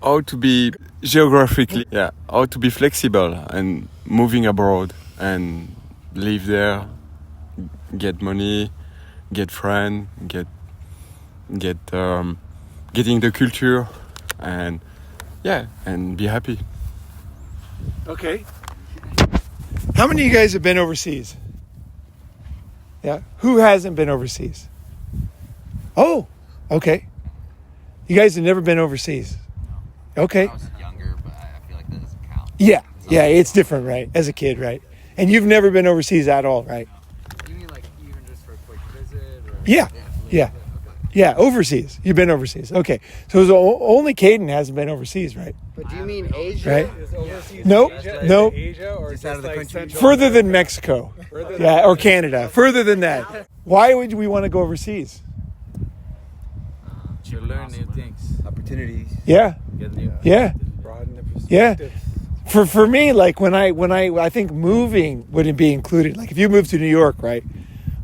how to be geographically, how to be flexible and moving abroad and live there, get money, get friends, getting the culture, and be happy. Okay. How many of you guys have been overseas? Yeah. Who hasn't been overseas? Oh, okay. You guys have never been overseas. Okay. I was younger, but I feel like that doesn't count. Yeah. Yeah, it's different, right? As a kid, right? And you've never been overseas at all, right? You mean like even just for a quick visit? Or Yeah. Yeah, overseas. You've been overseas. Okay. So only Caden hasn't been overseas, right? But do you mean Asia? Right? Is overseas Nope. Asia, Nope. Asia or Just out of the country? Central Further than America? Mexico. Further than Yeah, or Canada. Further than that. Why would we want to go overseas? To learn new things. Opportunities. Yeah. Get new. Yeah. Broaden the Yeah. perspectives. For me, like when I think moving wouldn't be included. Like if you move to New York, right?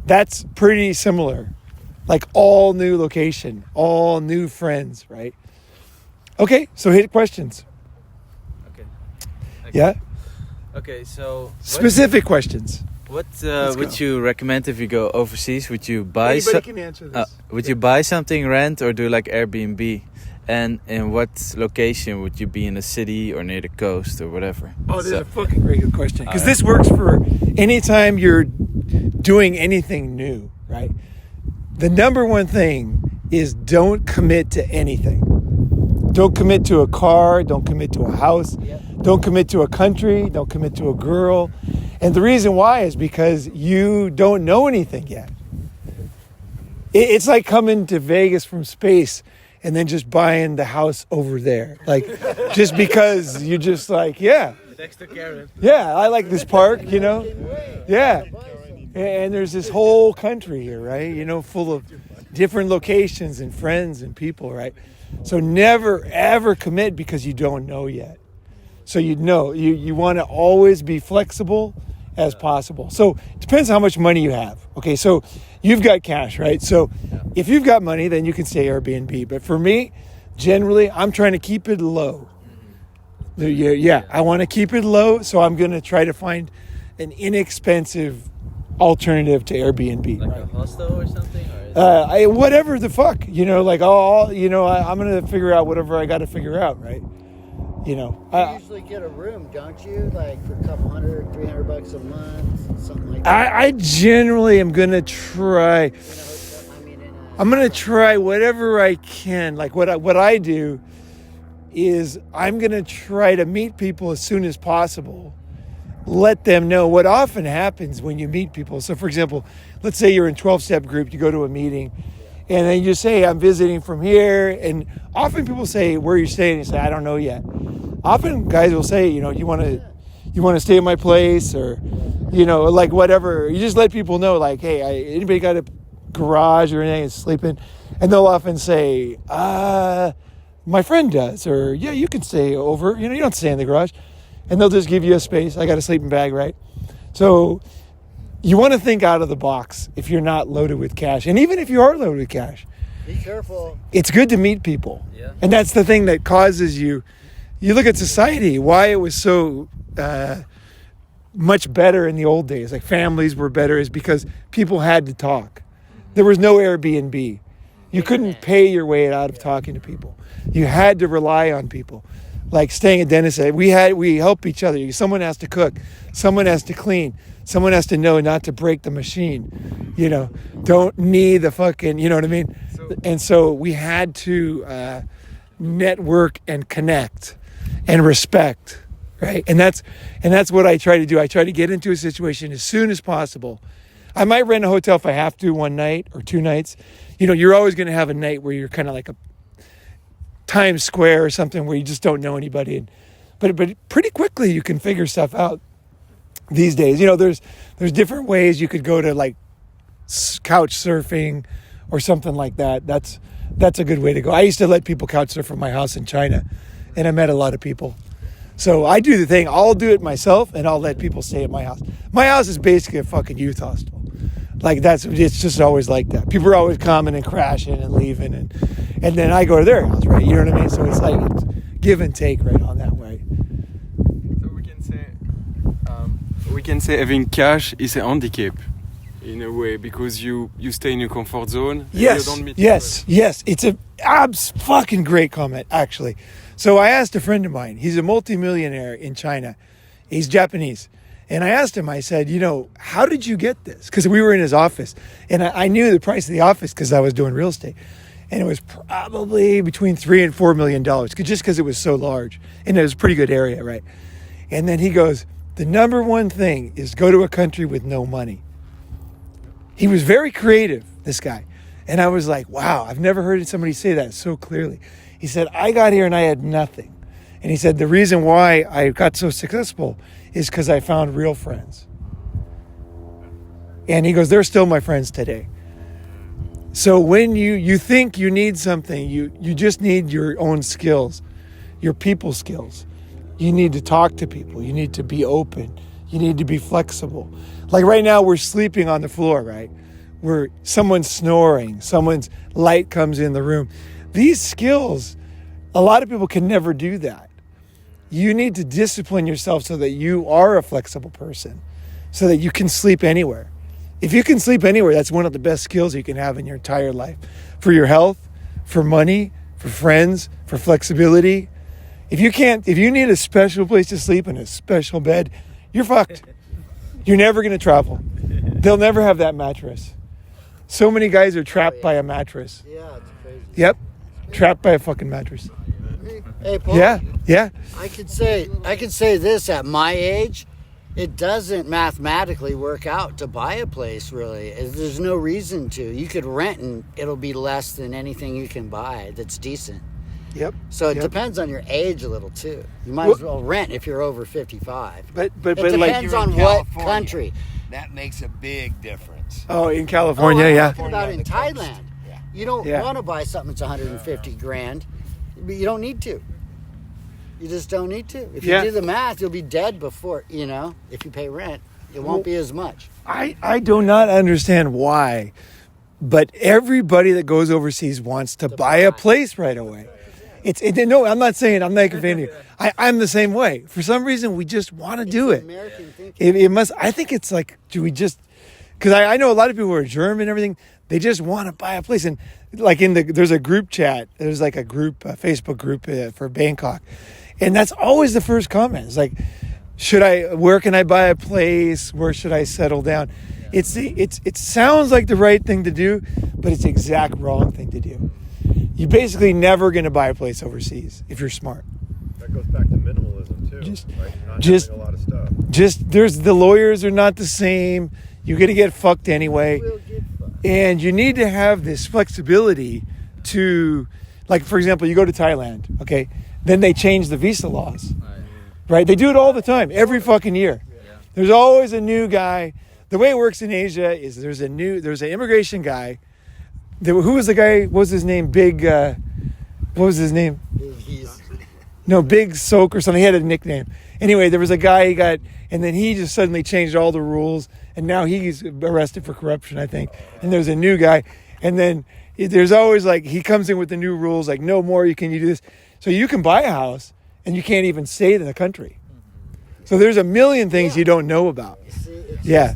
That's pretty similar. Like all new location, all new friends, right? Okay, so hit questions. Okay. Yeah? Okay, so Specific questions. what Let's would go. you recommend if you go overseas? Would you buy Anybody can answer this. would you buy something, rent, or do like Airbnb? And in what location would you be, in the city or near the coast or whatever? Oh, this is So- a fucking great good question. Because Alright. this works for anytime you're doing anything new, right? The number one thing is don't commit to anything. Don't commit to a car. Don't commit to a house. Don't commit to a country. Don't commit to a girl. And the reason why is because you don't know anything yet. It's like coming to Vegas from space and then just buying the house over there. Like, just because you're just like, yeah. Next to Karen. Yeah, I like this park, you know? Yeah. And there's this whole country here, right? You know, full of different locations and friends and people, right? So never, ever commit because you don't know yet. So you want to always be flexible as possible. So it depends how much money you have. Okay, so you've got cash, right? So if you've got money, then you can stay Airbnb. But for me, generally, I'm trying to keep it low. Yeah, I want to keep it low, so I'm going to try to find an inexpensive alternative to Airbnb. Like a hostel or something? Or is Whatever the fuck, you know, like I'm going to figure out whatever I got to figure out, right? You know, You usually get a room, don't you? Like for a couple $100, $300 a month, something like that. I generally am going to try. I'm going to try whatever I can. Like what I do is I'm going to try to meet people as soon as possible. Let them know what often happens when you meet people. So for example, let's say you're in 12-step group, you go to a meeting and then you just say, I'm visiting from here. And often people say, where are you staying? And you say, I don't know yet. Often guys will say, you know, you want to stay at my place, or, you know, like whatever. You just let people know, like, hey, anybody got a garage or anything is sleeping? And they'll often say, my friend does, or yeah, you can stay over. You know, you don't stay in the garage. And they'll just give you a space. I got a sleeping bag, right? So you want to think out of the box if you're not loaded with cash. And even if you are loaded with cash, Be careful. it's good to meet people. Yeah. And that's the thing that causes you look at society, why it was so much better in the old days, like families were better, is because people had to talk. There was no Airbnb. You couldn't pay your way out of talking to people. You had to rely on people. Like staying at dentist, we help each other. Someone has to cook, someone has to clean, someone has to know not to break the machine. You know, don't knee the fucking, you know what I mean? And so we had to network and connect and respect, right? And that's what I try to do. I try to get into a situation as soon as possible. I might rent a hotel if I have to, one night or two nights. You know, you're always going to have a night where you're kind of like a Times Square or something where you just don't know anybody. But pretty quickly you can figure stuff out these days. You know, there's different ways you could go to, like couch surfing or something like that. That's a good way to go. I used to let people couch surf from my house in China, and I met a lot of people. So I do the thing. I'll do it myself, and I'll let people stay at my house. My house is basically a fucking youth hostel. Like it's just always like that. People are always coming and crashing and leaving, and then I go to their house, right? You know what I mean? So it's like give and take right on that way. So we can say having cash is a handicap in a way because you stay in your comfort zone. And you Yes, don't meet yes. It's a fucking great comment, actually. So I asked a friend of mine. He's a multimillionaire in China. He's Japanese. And I asked him, I said, how did you get this? Because we were in his office. And I knew the price of the office because I was doing real estate. And it was probably between $3 and $4 million, just because it was so large. And it was a pretty good area, right? And then he goes, the number one thing is go to a country with no money. He was very creative, this guy. And I was like, wow, I've never heard somebody say that so clearly. He said, I got here and I had nothing. And he said, the reason why I got so successful is because I found real friends. And he goes, they're still my friends today. So when you think you need something, you just need your own skills, your people skills. You need to talk to people. You need to be open. You need to be flexible. Like right now, we're sleeping on the floor, right? Where someone's snoring, someone's light comes in the room. These skills, a lot of people can never do that. You need to discipline yourself so that you are a flexible person, so that you can sleep anywhere. If you can sleep anywhere, that's one of the best skills you can have in your entire life. For your health, for money, for friends, for flexibility. If you need a special place to sleep in a special bed, you're fucked. You're never going to travel. They'll never have that mattress. So many guys are trapped by a mattress. Yeah, it's crazy. Yep. Trapped by a fucking mattress. Hey, Paul. Yeah. I could say this at my age, it doesn't mathematically work out to buy a place, really. There's no reason to. You could rent and it'll be less than anything you can buy that's decent. Yep. So it depends on your age a little too. You might as well rent if you're over 55. But It depends like you're on in what California. country. That makes a big difference. oh, in California, I'm yeah. talking about in The coast. Thailand. Yeah. You don't Yeah. want to buy something that's 150 grand, but you don't need to. You just don't need to. If you Yeah. do the math, you'll be dead before, if you pay rent, it won't be as much. I do not understand why, but everybody that goes overseas wants to buy a place right away. No, I'm not saying I'm not offending you. I'm the same way. For some reason, we just want to do it. American thinking. It must. I think it's like, do we just? Because I know a lot of people who are German and everything. They just want to buy a place, and like there's a group chat. There's like a group, a Facebook group for Bangkok, and that's always the first comment. It's like, where can I buy a place? Where should I settle down? It sounds like the right thing to do, but it's the exact wrong thing to do. You're basically never going to buy a place overseas if you're smart. That goes back to minimalism too. Just- right? Not just- having a lot of stuff. The lawyers are not the same. You're going to get fucked anyway. We'll get fucked. And you need to have this flexibility to, like, for example, you go to Thailand, okay? Then they change the visa laws, right? They do it all the time, every fucking year. There's always a new guy. The way it works in Asia is there's an immigration guy. Who was the guy? What was his name? What was his name? He's No, Big Soak or something. He had a nickname. Anyway, there was a guy and then he just suddenly changed all the rules, and now he's arrested for corruption, I think. And there's a new guy, and then there's always like, he comes in with the new rules, like, no more, you do this. So you can buy a house, and you can't even stay in the country. So there's a million things you don't know about. see, it's Yeah.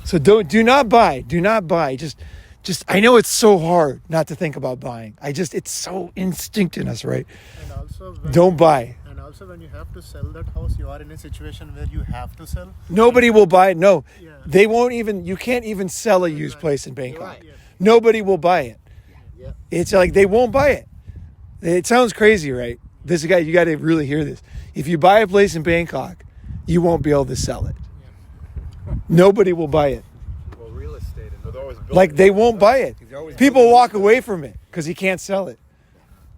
So do not buy. Just I know it's so hard not to think about buying. It's so instinct in us, right? And also when Don't buy. And also when you have to sell that house, you are in a situation where you have to sell. Nobody will buy it. No, Yeah. they won't even. You can't even sell a used place in Bangkok. right. Nobody will buy it. Yeah. It's like they won't buy it. It sounds crazy, right? This guy, you got to really hear this. If you buy a place in Bangkok, you won't be able to sell it. Nobody will buy it. Well, real estate. But they're always building Like they won't buy it. They're always People building walk new away from it because he can't sell it.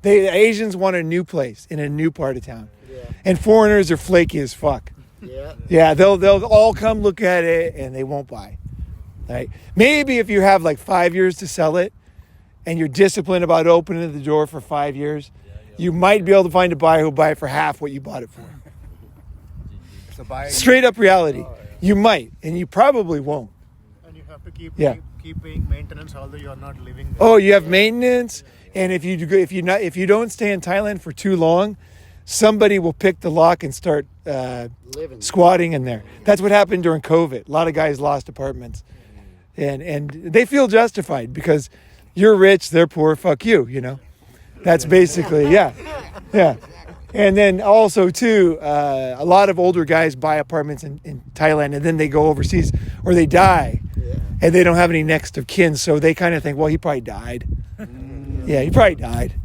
The Asians want a new place in a new part of town, Yeah. and foreigners are flaky as fuck. Yeah. Yeah, they'll all come look at it and they won't buy. Right? Maybe if you have like 5 years to sell it, and you're disciplined about opening the door for 5 years, you might be able to find a buyer who'll buy it for half what you bought it for. So buy Straight up reality. You might, and you probably won't. And you have to keep Yeah. keep paying maintenance although you are not living there. Oh, you have maintenance. And if you don't stay in Thailand for too long, somebody will pick the lock and start squatting in there. That's what happened during COVID. A lot of guys lost apartments, and they feel justified because you're rich, they're poor. Fuck you, you know. That's basically yeah. And then also too, a lot of older guys buy apartments in Thailand, and then they go overseas or they die, and they don't have any next of kin, so they kind of think, well, he probably died. Yeah, he probably died.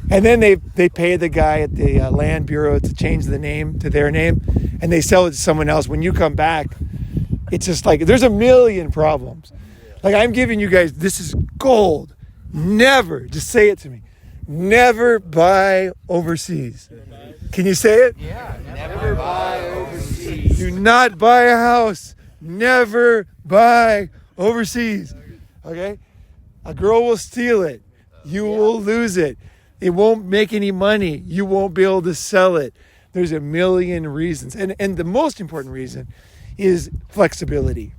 And then they pay the guy at the land bureau to change the name to their name, and they sell it to someone else. When you come back, it's just like there's a million problems. Like I'm giving you guys, this is gold. Never, just say it to me. Never buy overseas. Can you say it? Yeah, never buy overseas. Do not buy a house. Never buy overseas. Okay? A girl will steal it. You will lose it. It won't make any money. You won't be able to sell it. There's a million reasons. And the most important reason is flexibility.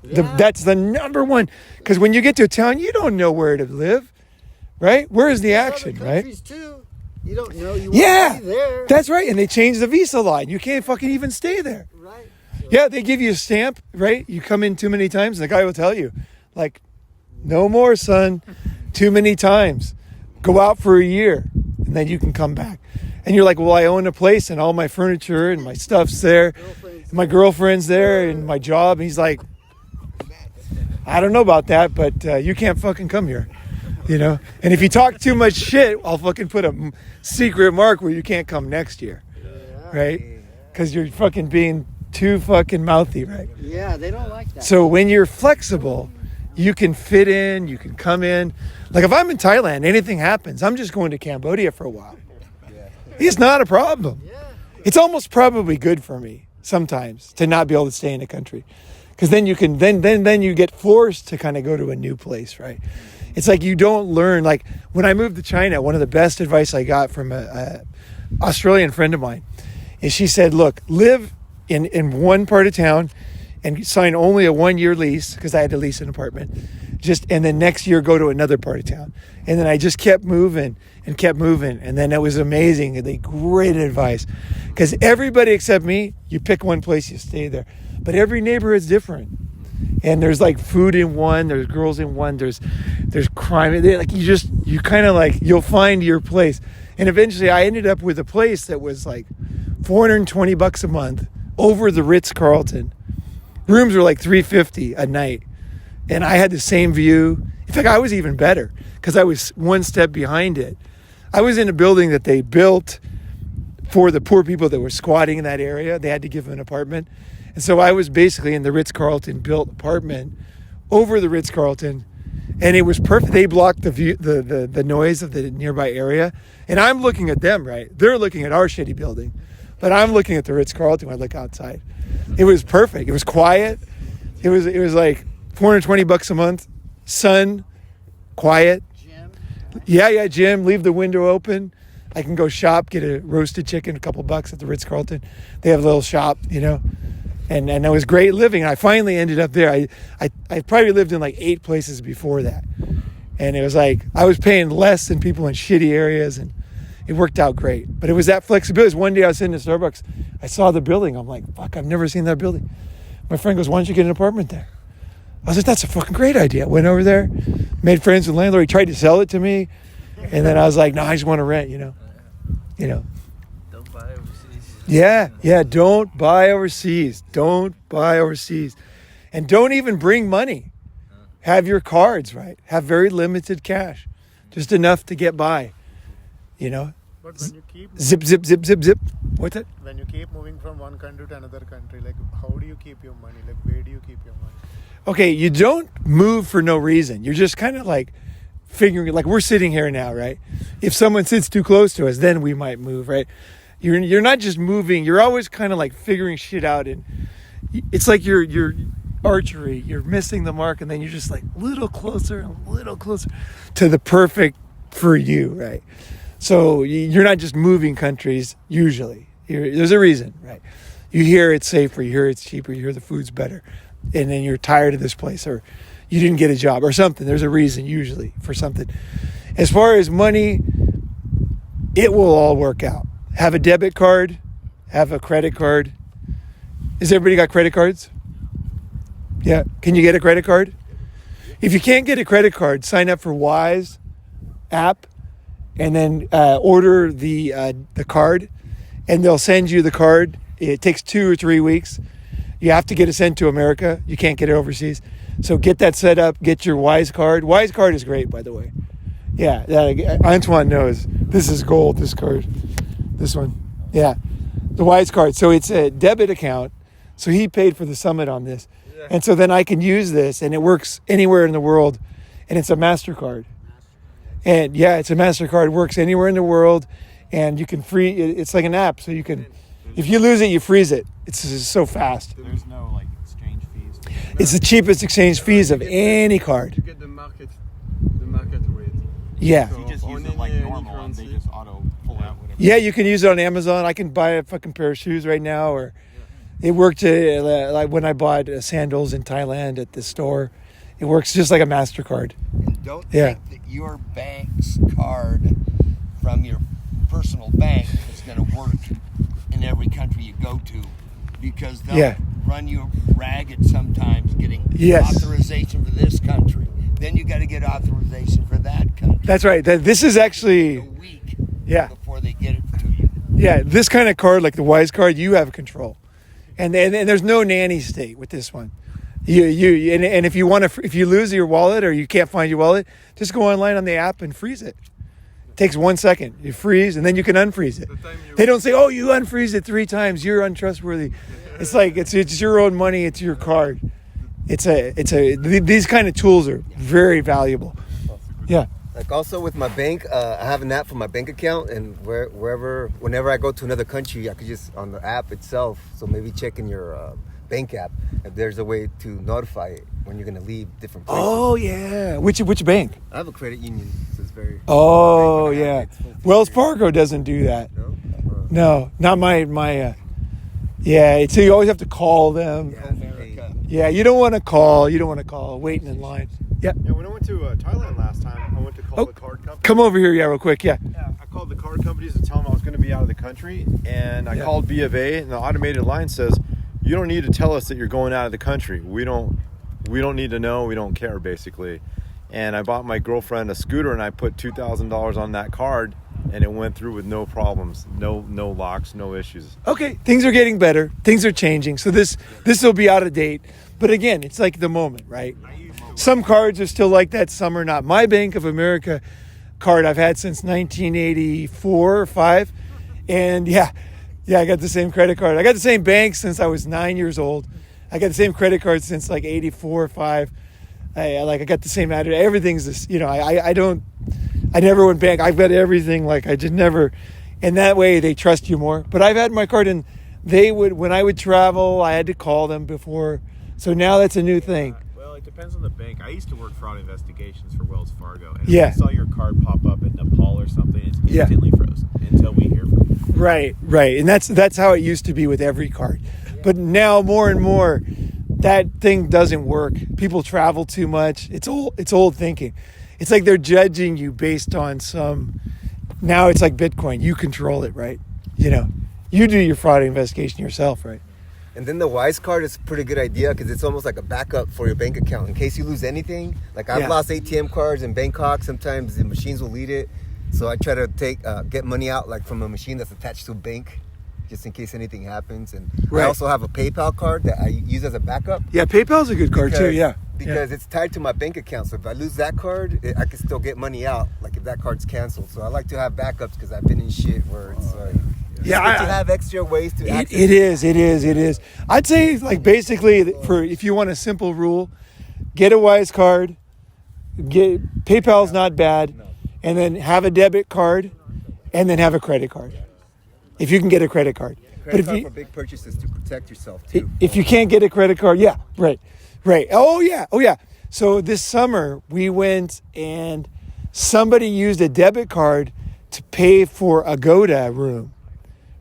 That's the number one. Because when you get to a town, you don't know where to live. Right? Where is the action, right? Too. You don't know you won't be there. That's right. And they changed the visa line. You can't fucking even stay there. Right. Yeah, they give you a stamp, right? You come in too many times, and the guy will tell you, like, no more, son. Too many times. Go out for a year, and then you can come back. And you're like, well, I own a place, and all my furniture and my stuff's there. And my girlfriend's there, and my job. And he's like, I don't know about that, but you can't fucking come here. You know, and if you talk too much shit, I'll fucking put a secret mark where you can't come next year, right? Because you're fucking being too fucking mouthy, right? Yeah, they don't like that. So when you're flexible, you can fit in, you can come in. Like if I'm in Thailand, anything happens, I'm just going to Cambodia for a while. It's not a problem. It's almost probably good for me sometimes to not be able to stay in a country, because then you can then you get forced to kind of go to a new place, right? It's like you don't learn. Like when I moved to China, one of the best advice I got from a Australian friend of mine is she said, look, live in one part of town and sign only a 1-year lease, because I had to lease an apartment, and then next year go to another part of town. And then I just kept moving. And then it was amazing. Great advice, because everybody except me, you pick one place, you stay there. But every neighborhood's different. And there's like food in one, there's girls in one, there's crime. Like you kind of like, you'll find your place. And eventually I ended up with a place that was like $420 a month over the Ritz-Carlton. Rooms were like $350 a night. And I had the same view. In fact, I was even better because I was one step behind it. I was in a building that they built for the poor people that were squatting in that area. They had to give them an apartment. And so I was basically in the Ritz-Carlton built apartment over the Ritz-Carlton, and it was perfect. They blocked the view, the noise of the nearby area, and I'm looking at them, right? They're looking at our shitty building, but I'm looking at the Ritz-Carlton when I look outside. It was perfect. It was quiet. It was like $420 a month, sun, quiet. Gym? Yeah, gym. Leave the window open. I can go shop, get a roasted chicken, a couple bucks at the Ritz-Carlton. They have a little shop, you know. And it was great living. I finally ended up there. I probably lived in like 8 places before that. And it was like, I was paying less than people in shitty areas, and it worked out great. But it was that flexibility. One day I was sitting in Starbucks. I saw the building. I'm like, fuck, I've never seen that building. My friend goes, why don't you get an apartment there? I was like, that's a fucking great idea. Went over there, made friends with the landlord. He tried to sell it to me. And then I was like, no, I just want to rent, you know. Don't buy overseas. Yeah, don't buy overseas. Don't buy overseas. And don't even bring money. Have your cards, right? Have very limited cash. Just enough to get by, you know. But when you keep Zip. What's it? when you keep moving from one country to another country, like how do you keep your money? Like where do you keep your money? Okay, you don't move for no reason. You're just kind of like figuring, like we're sitting here now, right? If someone sits too close to us, then we might move, right? You're not just moving. You're always kind of like figuring shit out, and it's like you're archery. You're missing the mark, and then you're just like a little closer to the perfect for you, right? So you're not just moving countries usually. There's a reason, right? You hear it's safer, you hear it's cheaper, you hear the food's better, and then you're tired of this place, or you didn't get a job or something. There's a reason usually for something. As far as money, it will all work out. Have a debit card, have a credit card. Has everybody got credit cards? Yeah. Can you get a credit card? If you can't get a credit card, sign up for Wise app and then order the card, and they'll send you the card. It takes 2 or 3 weeks. You have to get it sent to America. You can't get it overseas. So get that set up. Get your Wise card. Wise card is great, by the way. Yeah, Antoine knows. This is gold, this card. This one. Yeah, the Wise card. So it's a debit account. So he paid for the summit on this. Yeah. And so then I can use this, and it works anywhere in the world. And it's a MasterCard. And yeah, it's a MasterCard. It works anywhere in the world. And you can it's like an app. So you can, if you lose it, you freeze it. It's just so fast. There's no like exchange fees. It's the cheapest exchange fees of any card. You get the market rate. Yeah. So you just use it like normal and they just auto pull out whatever. Yeah, you can use it on Amazon. I can buy a fucking pair of shoes right now, or it worked like when I bought sandals in Thailand at the store. It works just like a MasterCard. And don't think that your bank's card from your personal bank is going to work in every country you go to, because they'll run you ragged sometimes getting authorization for this country. Then you got to get authorization for that country. That's right. This is actually a week before they get it to you. Yeah, this kind of card, like the Wise card, you have control, and there's no nanny state with this one. And if you want to, if you lose your wallet or you can't find your wallet, just go online on the app and freeze it. It takes 1 second. You freeze, and then you can unfreeze it. They don't say, "Oh, you unfreeze it 3 times. You're untrustworthy." It's like it's your own money. It's your card. These kind of tools are very valuable. Yeah. Like also with my bank, I have an app for my bank account, and whenever I go to another country, I could just on the app itself. So maybe check in your bank app if there's a way to notify it when you're gonna leave different places. Oh yeah, which bank? I have a credit union, so it's very. Oh yeah, Wells Fargo doesn't do that. No, not my. Yeah, so you always have to call them. Yeah, you don't want to call. Waiting in line. Yeah. Yeah, when I went to Thailand last time, I went to call the card company. Come over here, real quick. Yeah. Yeah, I called the card companies to tell them I was going to be out of the country, and I called B of A, and the automated line says, "You don't need to tell us that you're going out of the country. We don't need to know. We don't care, basically." And I bought my girlfriend a scooter, and I put $2,000 on that card, and it went through with no problems, no locks, no issues. Okay, things are getting better. Things are changing. So this will be out of date. But again, it's like the moment, right? Some cards are still like that, some are not. My Bank of America card I've had since 1984 or 5. And yeah, I got the same credit card. I got the same bank since I was 9 years old. I got the same credit card since like 84 or 5. I got the same address. Everything's this, I never went bank. I've got everything. Like I just never, and that way they trust you more. But I've had my card, and when I would travel, I had to call them before. So now that's a new thing. Well, it depends on the bank. I used to work fraud investigations for Wells Fargo, and if I saw your card pop up in Nepal or something, it's instantly frozen until we hear from you. Right, and that's how it used to be with every card. But now more and more, that thing doesn't work. People travel too much. It's old thinking. It's like they're judging you based on now it's like Bitcoin. You control it, right? You do your fraud investigation yourself, right? And then the Wise card is a pretty good idea because it's almost like a backup for your bank account in case you lose anything. Like I've lost ATM cards in Bangkok. Sometimes the machines will lead it. So I try to get money out like from a machine that's attached to a bank, just in case anything happens. And I also have a PayPal card that I use as a backup. Yeah, PayPal's a good card too, yeah. Because it's tied to my bank account. So if I lose that card, I can still get money out, like if that card's canceled. So I like to have backups because I've been in shit where it's like... Yeah, to have extra ways to access it is. I'd say like basically if you want a simple rule, get a Wise card, PayPal's not bad, and then have a debit card, and then have a credit card. If you can get a credit card. Credit card for big purchases to protect yourself too. If you can't get a credit card, right. Oh yeah. So this summer we went and somebody used a debit card to pay for a Goda room.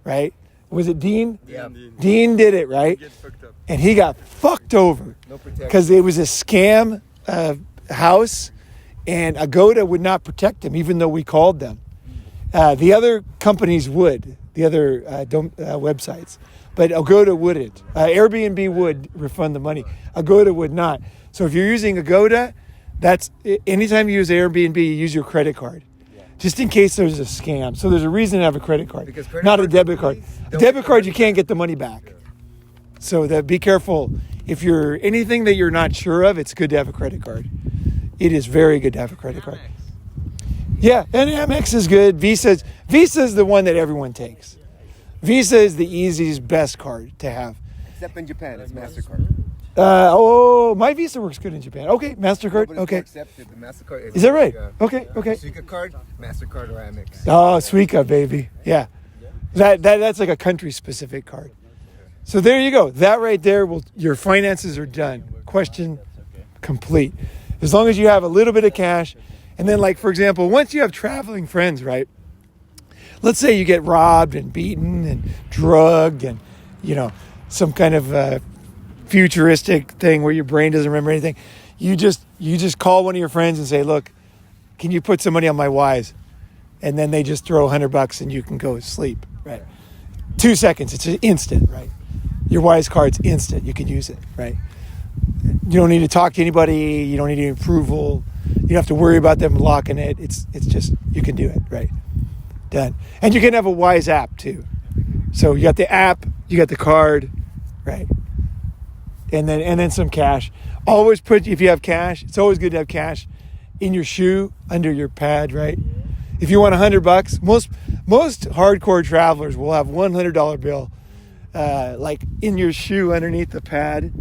Right? Was it Dean? Yeah. Dean did it, right? And he got fucked over because it was a scam house, And Agoda would not protect them, even though we called them. The other companies would, the other websites, but Agoda wouldn't. Airbnb would refund the money. Agoda would not. So if you're using Agoda, that's anytime you use Airbnb, you use your credit card, just in case there's a scam. So there's a reason to have a credit card, not a debit card. A debit card, you can't get the money back. So be careful. If you're anything that you're not sure of, it's good to have a credit card. It is very good to have a credit card. Yeah, and Amex is good. Visa is the one that everyone takes. Visa is the easiest, best card to have. Except in Japan, it's MasterCard. My Visa works good in Japan. Okay, MasterCard. Okay. Accepted. The MasterCard Is that right? Okay. Suica card, MasterCard, or Amex. Oh, Suica, baby. Yeah. That's like a country-specific card. So there you go. That right there, your finances are done. Question complete. As long as you have a little bit of cash. And then, like, for example, once you have traveling friends, right? Let's say you get robbed and beaten and drugged and, some kind of futuristic thing where your brain doesn't remember anything. You just call one of your friends and say, look, can you put some money on my Wise? And then they just throw $100 and you can go to sleep, right? 2 seconds. It's instant, right? Your Wise card's instant. You can use it, right? You don't need to talk to anybody. You don't need any approval. You don't have to worry about them locking it. It's just, you can do it, right? Done. And you can have a Wise app too. So you got the app, you got the card, right? And then some cash. Always if you have cash, it's always good to have cash in your shoe, under your pad, right? If you want $100, most hardcore travelers will have $100 bill, like in your shoe underneath the pad.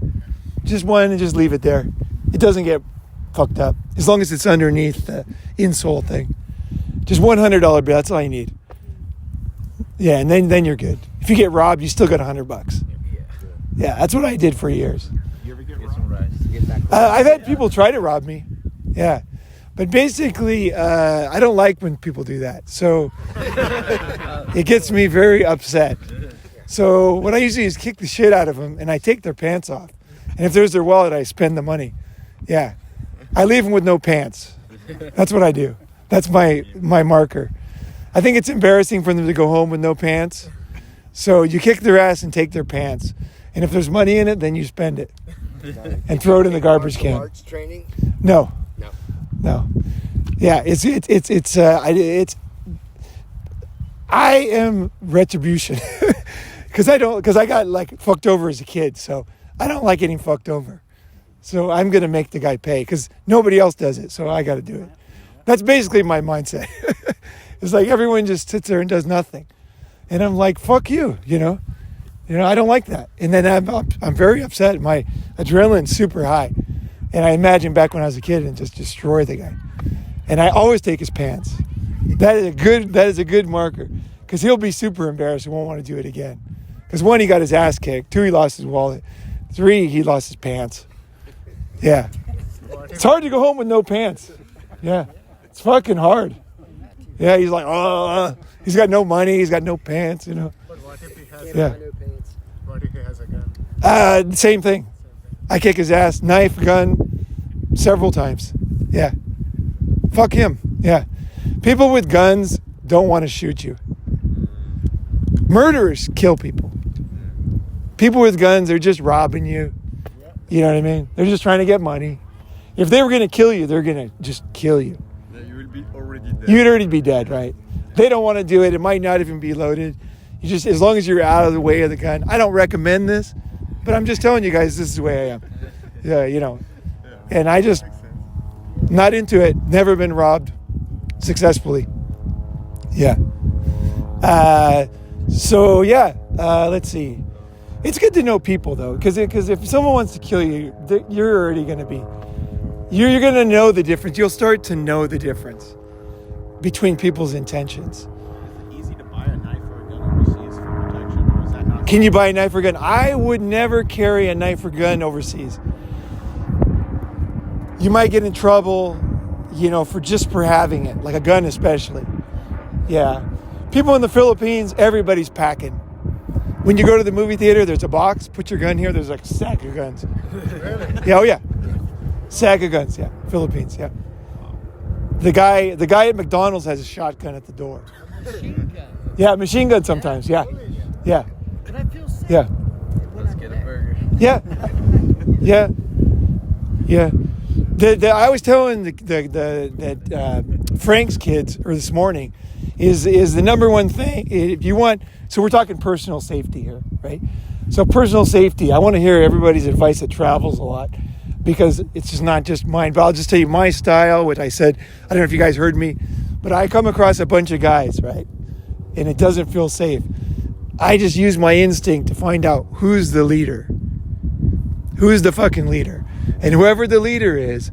Just one and just leave it there. It doesn't get fucked up as long as it's underneath the insole thing. Just $100 bill. That's all you need. Yeah, and then you're good. If you get robbed, you still got $100. Yeah, that's what I did for years. You ever get robbed? I've had people try to rob me. Yeah. But basically, I don't like when people do that. So it gets me very upset. So what I usually is kick the shit out of them and I take their pants off. And if there's their wallet, I spend the money. Yeah. I leave them with no pants. That's what I do. That's my marker. I think it's embarrassing for them to go home with no pants. So you kick their ass and take their pants. And if there's money in it, then you spend it. And throw it in the garbage can. Arts training? No. No. Yeah, I am retribution. Because I got like fucked over as a kid, so I don't like getting fucked over. So I'm going to make the guy pay because nobody else does it, so I got to do it. That's basically my mindset. It's like everyone just sits there and does nothing. And I'm like, fuck you, I don't like that. And then I'm very upset. My adrenaline's super high. And I imagine back when I was a kid and just destroy the guy. And I always take his pants. That is a good marker because he'll be super embarrassed and won't want to do it again. Because 1, he got his ass kicked. 2, he lost his wallet. 3, he lost his pants. Yeah. It's hard to go home with no pants. Yeah. It's fucking hard. Yeah, he's like, he's got no money. He's got no pants, But what if he has Yeah. What if he has a gun? Same thing. I kick his ass, knife, gun, several times. Yeah. Fuck him. Yeah. People with guns don't want to shoot you. Murderers kill people. People with guns, they're just robbing you. You know what I mean? They're just trying to get money. If they were going to kill you, they're going to just kill you. Yeah, you will be already dead. You'd already be dead, right? They don't want to do it. It might not even be loaded. You just, as long as you're out of the way of the gun. I don't recommend this, but I'm just telling you guys this is the way I am. Yeah, And I just, not into it. Never been robbed successfully. Yeah. Let's see. It's good to know people though, because if someone wants to kill you, you're already going to be, you're going to know the difference. You'll start to know the difference between people's intentions. Is it easy to buy a knife or a gun overseas for protection, or is that not? Can you buy a knife or gun? I would never carry a knife or gun overseas. You might get in trouble, for having it, like a gun especially. Yeah. People in the Philippines, everybody's packing. When you go to the movie theater, there's a box, put your gun here, there's like a sack of guns. Really? Yeah, oh yeah. Sack of guns, yeah. Philippines, yeah. The guy at McDonald's has a shotgun at the door. Machine gun. Yeah, machine gun sometimes. Yeah, yeah, But I feel safe. yeah, Let's get a burger. yeah, yeah, yeah. I was telling that Frank's kids or this morning is the number one thing if you want. So we're talking personal safety here, right? So personal safety. I want to hear everybody's advice that travels a lot, because it's just not just mine. But I'll just tell you my style, what I said. I don't know if you guys heard me, but I come across a bunch of guys, right? And it doesn't feel safe. I just use my instinct to find out who's the leader. Who's the fucking leader? And whoever the leader is,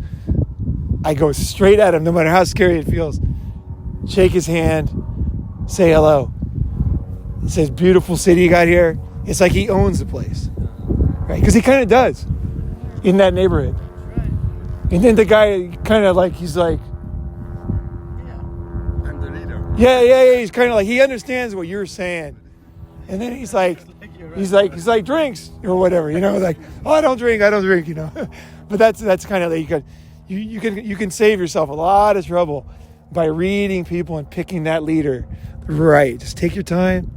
I go straight at him, no matter how scary it feels. Shake his hand, say hello. He says, beautiful city you got here. It's like he owns the place, right? Because he kind of does in that neighborhood. And then the guy kind of like, he's like, I'm the leader. yeah. He's kind of like, he understands what you're saying. And then he's like, drinks or whatever, you know, like, oh, I don't drink, you know. But that's kind of like, you can save yourself a lot of trouble by reading people and picking that leader. Right. Just take your time,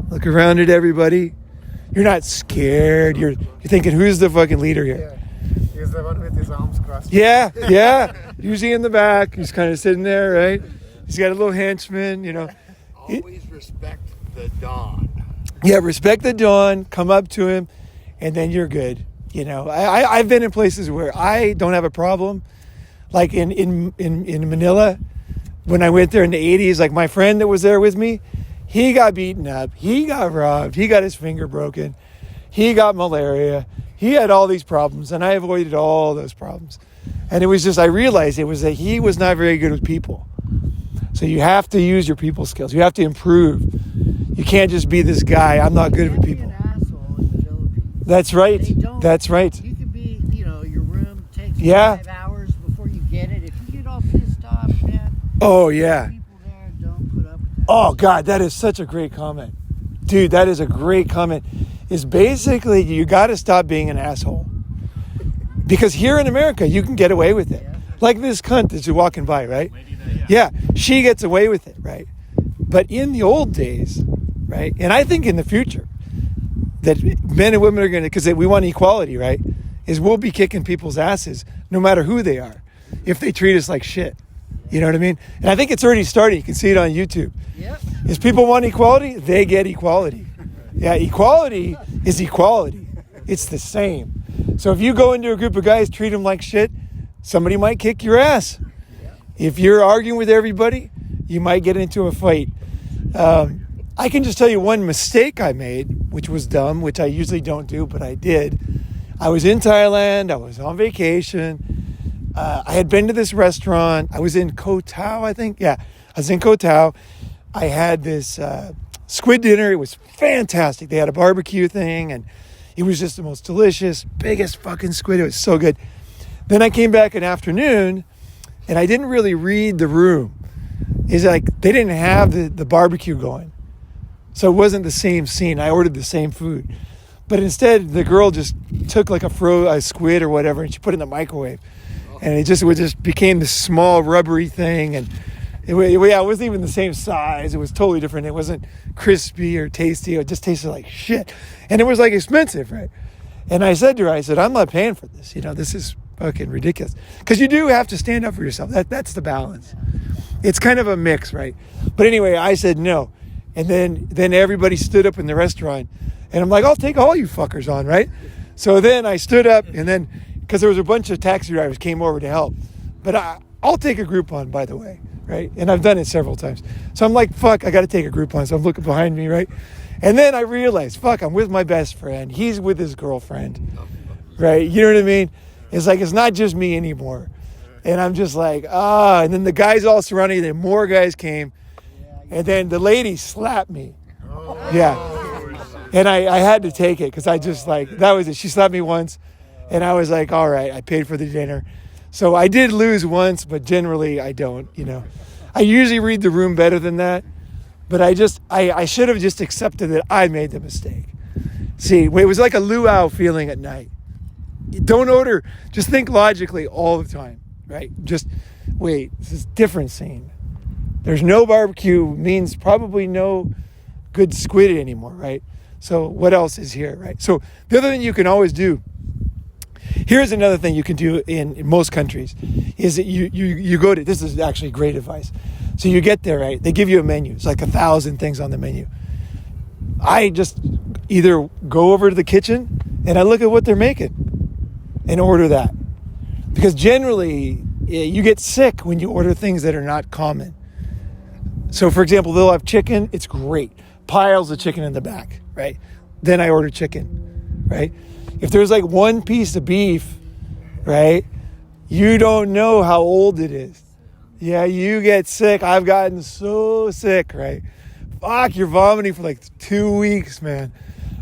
look around at everybody. You're not scared. You're thinking, who's the fucking leader here? Yeah. He's the one with his arms crossed. Yeah. Usually in the back. He's kind of sitting there, right? He's got a little henchman, you know. Always respect the Don. Yeah, respect the Don, come up to him, and then you're good. You know, I've been in places where I don't have a problem. Like in Manila, when I went there in the 80s, like my friend that was there with me, he got beaten up, he got robbed, he got his finger broken, he got malaria, he had all these problems, and I avoided all those problems. And it was just, I realized it was that he was not very good with people. So you have to use your people skills. You have to improve. You can't just be this guy, I'm not good with people. Be an asshole in the Philippines. That's right. They don't. That's right. You could be, your room takes Yeah. 5 hours before you get it. If you get all pissed off, man. Oh, yeah. People there don't put up with that. Oh, God, that is such a great comment. Dude, that is a great comment. Is basically, you got to stop being an asshole. Because here in America, you can get away with it. Yeah. Like this cunt that's walking by, right? Yeah, she gets away with it, right? But in the old days, right? And I think in the future, that men and women are going to, because we want equality, right? Is we'll be kicking people's asses no matter who they are if they treat us like shit. You know what I mean? And I think it's already starting. You can see it on YouTube. Yep. Is people want equality? They get equality. Yeah, equality is equality. It's the same. So if you go into a group of guys, treat them like shit, somebody might kick your ass. If you're arguing with everybody, you might get into a fight. I can just tell you one mistake I made, which was dumb, which I usually don't do, but I did. I was in Thailand. I was on vacation. I had been to this restaurant. I was in Koh Tao, I think. Yeah, I was in Koh Tao. I had this squid dinner. It was fantastic. They had a barbecue thing, and it was just the most delicious, biggest fucking squid. It was so good. Then I came back in afternoon, and I didn't really read the room. It's like they didn't have the barbecue going. So it wasn't the same scene. I ordered the same food. But instead, the girl just took like a squid or whatever, and she put it in the microwave. And it just became this small rubbery thing. And it wasn't even the same size. It was totally different. It wasn't crispy or tasty. It just tasted like shit. And it was like expensive, right? And I said to her, I'm not paying for this. This is fucking ridiculous. Because you do have to stand up for yourself. That's the balance. It's kind of a mix, right? But anyway, I said no. And then everybody stood up in the restaurant. And I'm like, I'll take all you fuckers on, right? So then I stood up, and then, because there was a bunch of taxi drivers came over to help. But I'll take a Groupon, by the way, right? And I've done it several times. So I'm like, fuck, I got to take a Groupon. So I'm looking behind me, right? And then I realized, fuck, I'm with my best friend. He's with his girlfriend, right? You know what I mean? It's like, it's not just me anymore. And I'm just like, and then the guys all surrounding, and then more guys came. And then the lady slapped me. Yeah. And I had to take it because I just that was it. She slapped me once, and I was like, all right, I paid for the dinner. So I did lose once, but generally I don't, I usually read the room better than that, but I should have just accepted that I made the mistake. See, it was like a luau feeling at night. Don't order, just think logically all the time. right? Just wait, this is different scene. There's no barbecue means probably no good squid anymore, right? So what else is here, right? So the other thing you can always do, here's another thing you can do in most countries, is that you go to, this is actually great advice. So you get there, right? They give you a menu. It's like 1,000 things on the menu. I just either go over to the kitchen and I look at what they're making and order that. Because generally, you get sick when you order things that are not common. So for example, they'll have chicken. It's great. Piles of chicken in the back, right? Then I order chicken, right? If there's like one piece of beef, right? You don't know how old it is. Yeah, you get sick. I've gotten so sick, right? Fuck, you're vomiting for like 2 weeks, man.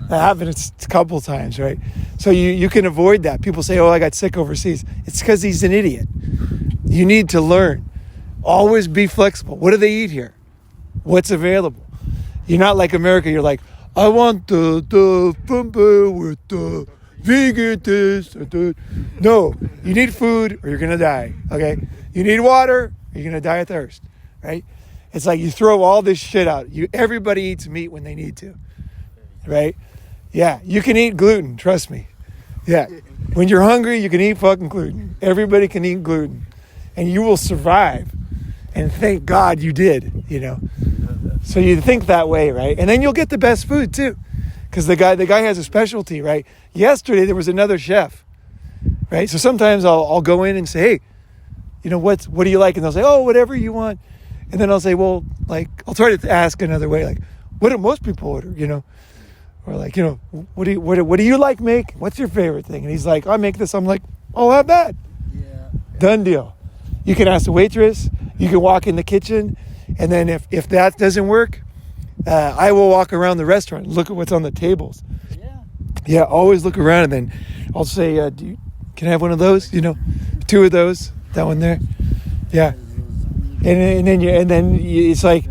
That happened a couple times, right? So you can avoid that. People say, oh, I got sick overseas. It's because he's an idiot. You need to learn. Always be flexible. What do they eat here? What's available? You're not like America. You're like, I want the pumper with the vegan this. No, you need food or you're going to die, okay? You need water or you're going to die of thirst, right? It's like you throw all this shit out. Everybody eats meat when they need to, right? Yeah, you can eat gluten, trust me. Yeah, when you're hungry, you can eat fucking gluten. Everybody can eat gluten and you will survive. And thank God you did, you know. So you think that way, right? And then you'll get the best food too. Because the guy has a specialty, right? Yesterday there was another chef, right? So sometimes I'll go in and say, hey, you know, what do you like? And they'll say, oh, whatever you want. And then I'll say, well, like, I'll try to ask another way, like, what do most people order, you know? Or like, you know, what do you like make? What's your favorite thing? And he's like, I make this. I'm like, I'll have that. Yeah. Done deal. You can ask the waitress. You can walk in the kitchen. And then if that doesn't work, I will walk around the restaurant and look at what's on the tables. Yeah. Yeah, always look around. And then I'll say, can I have one of those? You know, 2 of those. That one there. Yeah. And then it's like,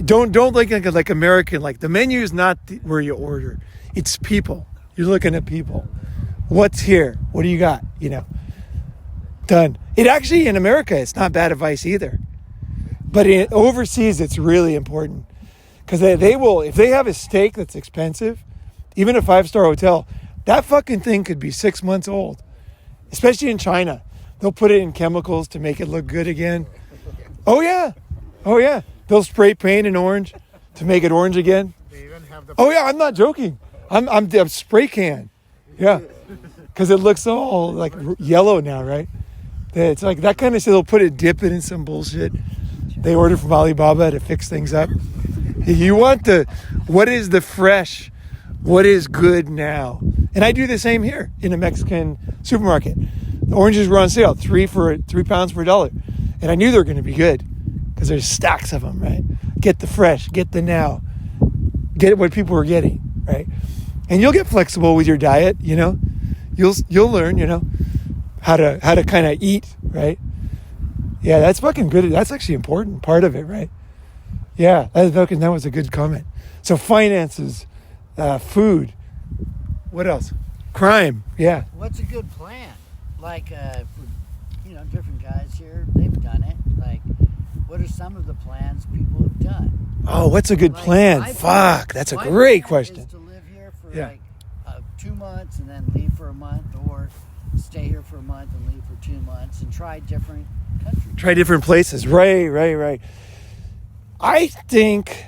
don't like American, like the menu is not where you order. It's people. You're looking at people. What's here? What do you got? You know, done. It actually, in America, it's not bad advice either. But overseas, it's really important. Because they will, if they have a steak that's expensive, even a 5-star hotel, that fucking thing could be 6 months old. Especially in China. They'll put it in chemicals to make it look good again. Oh yeah. Oh yeah. They'll spray paint in orange to make it orange again. They even have the Oh yeah, I'm not joking. I'm spray can. Yeah. Because it looks all like yellow now, right? It's like that kind of shit. They'll dip it in some bullshit. They order from Alibaba to fix things up. You want what is the fresh, what is good now? And I do the same here in a Mexican supermarket. The oranges were on sale, 3 pounds for $1. And I knew they were going to be good because there's stacks of them, right? Get the fresh, get the now, get what people are getting, right? And you'll get flexible with your diet, you know. You'll learn, you know, how to kind of eat, right? Yeah, that's fucking good. That's actually an important part of it, right? Yeah, that was a good comment. So finances, food, what else? Crime, yeah. What's a good plan? Like, for, you know, different guys here, they've done it. Like, what are some of the plans people have done? Oh, what's a good plan? Fuck, that's a great question. Is to live here for like 2 months and then leave for a month, or stay here for a month and leave for 2 months and try different countries. Try different places. Right. I think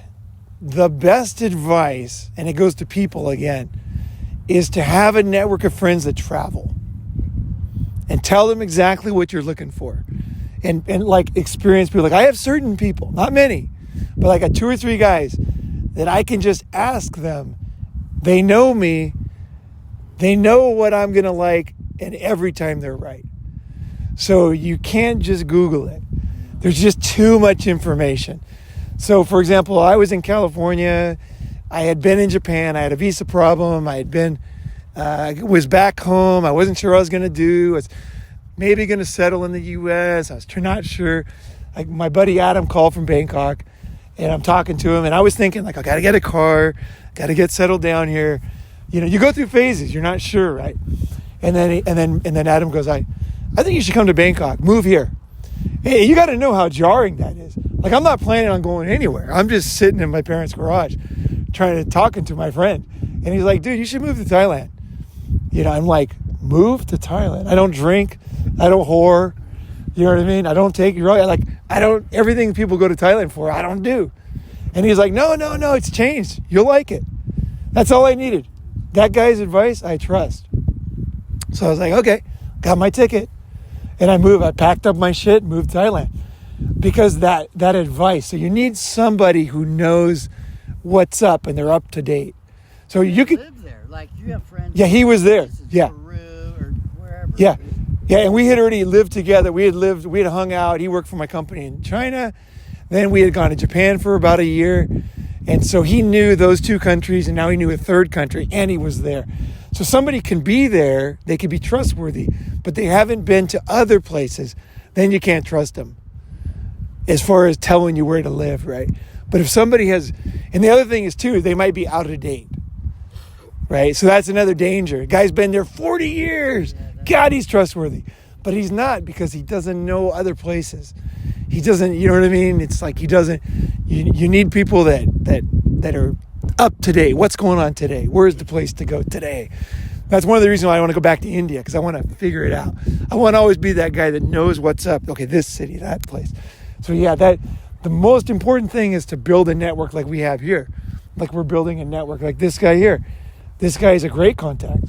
the best advice, and it goes to people again, is to have a network of friends that travel and tell them exactly what you're looking for. And like experienced people, like I have certain people, not many, but like 2 or 3 guys that I can just ask them. They know me. They know what I'm going to like, and every time they're right. So you can't just Google it. There's just too much information. So for example, I was in California. I had been in Japan. I had a visa problem. I had been, was back home. I wasn't sure what I was going to do. I was maybe going to settle in the U.S. I was not sure. Like my buddy Adam called from Bangkok, and I'm talking to him, and I was thinking like, I got to get a car, got to get settled down here. You know, you go through phases. You're not sure, right? And then Adam goes, I I think you should come to Bangkok. Move here. Hey, you got to know how jarring that is. Like, I'm not planning on going anywhere. I'm just sitting in my parents' garage talking to my friend. And he's like, dude, you should move to Thailand. You know, I'm like, move to Thailand? I don't drink. I don't whore. You know what I mean? I don't take drugs. Like, I don't, everything people go to Thailand for, I don't do. And he's like, no, it's changed. You'll like it. That's all I needed. That guy's advice, I trust. So I was like, okay, got my ticket. And I packed up my shit, moved to Thailand. Because that advice, so you need somebody who knows what's up and they're up to date. So you could live there. Like, you have friends. Yeah, he was there. Yeah. Peru or wherever. Yeah. Yeah, and we had already lived together. We had hung out. He worked for my company in China. Then we had gone to Japan for about a year. And so he knew those two countries, and now he knew a third country, and he was there. So somebody can be there, they can be trustworthy, but they haven't been to other places, then you can't trust them as far as telling you where to live, right? But if somebody has, and the other thing is too, they might be out of date, right? So that's another danger. Guy's been there 40 years. God, he's trustworthy. But he's not, because he doesn't know other places. He doesn't, you know what I mean? It's like he doesn't, you need people that are up to date. What's going on today? Where's the place to go today? That's one of the reasons why I want to go back to India, because I want to figure it out. I want to always be that guy that knows what's up. Okay, this city, that place. So yeah, the most important thing is to build a network like we have here. Like we're building a network like this guy here. This guy is a great contact.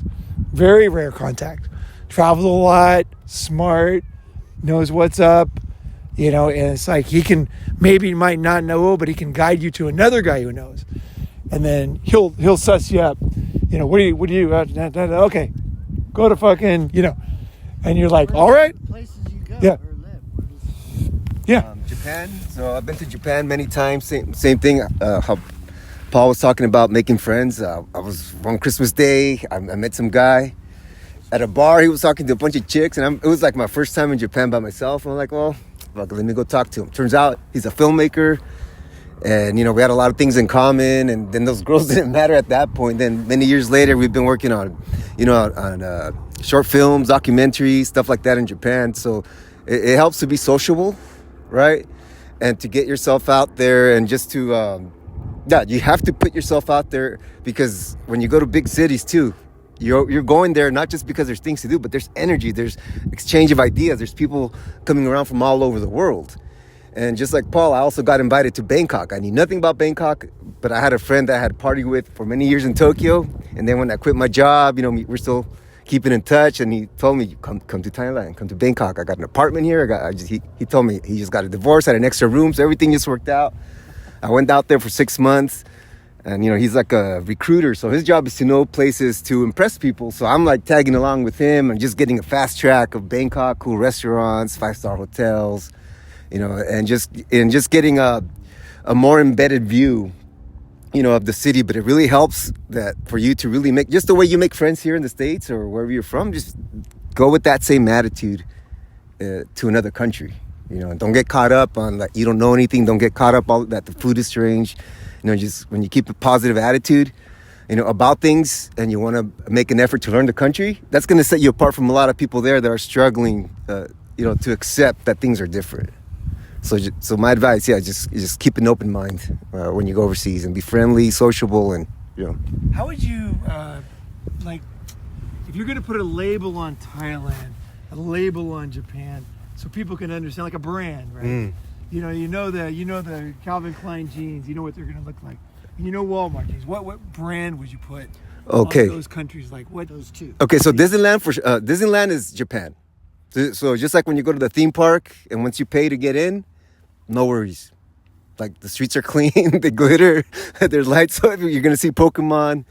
Very rare contact. Travels a lot, smart, knows what's up, you know, and it's like he might not know, but he can guide you to another guy who knows. And then he'll suss you up. You know, what do you, okay, go to fucking, you know, and you're like, all right. Places you go Yeah. or live. Yeah. Japan. So I've been to Japan many times. Same thing. How Paul was talking about making friends. I was on Christmas Day. I met some guy at a bar. He was talking to a bunch of chicks, and it was like my first time in Japan by myself. And I'm like, well, fuck, let me go talk to him. Turns out he's a filmmaker, and you know, we had a lot of things in common. And then those girls didn't matter at that point. Then many years later, we've been working on, you know, on short films, documentaries, stuff like that in Japan. So it helps to be sociable, right? And to get yourself out there, and just to you have to put yourself out there, because when you go to big cities too, you're going there not just because there's things to do, but there's energy, there's exchange of ideas, there's people coming around from all over the world. And just like Paul, I also got invited to Bangkok. I knew nothing about Bangkok, but I had a friend that I had partied with for many years in Tokyo. And then when I quit my job, you know, we're still keeping in touch, and he told me, come to Thailand, come to Bangkok. I got an apartment here. He told me he just got a divorce, had an extra room, so everything just worked out. I went out there for 6 months, and you know, he's like a recruiter, so his job is to know places to impress people. So I'm like tagging along with him and just getting a fast track of Bangkok, cool restaurants, 5-star hotels, you know, and just getting a more embedded view, you know, of the city. But it really helps that for you to really make, just the way you make friends here in the States or wherever you're from, just go with that same attitude to another country. You know, and don't get caught up on like you don't know anything. Don't get caught up all that the food is strange. You know, just when you keep a positive attitude, you know, about things, and you want to make an effort to learn the country, that's going to set you apart from a lot of people there that are struggling, you know, to accept that things are different. So my advice, yeah, just keep an open mind when you go overseas, and be friendly, sociable, and you know. How would you like if you're going to put a label on Thailand, a label on Japan, so people can understand, like a brand, right? You know the Calvin Klein jeans, you know what they're going to look like. And you know Walmart jeans. What brand would you put on those countries? Like what? Those two. Okay, so Disneyland is Japan. So just like when you go to the theme park, and once you pay to get in, no worries. Like the streets are clean, they glitter, there's lights. So you're gonna see Pokemon,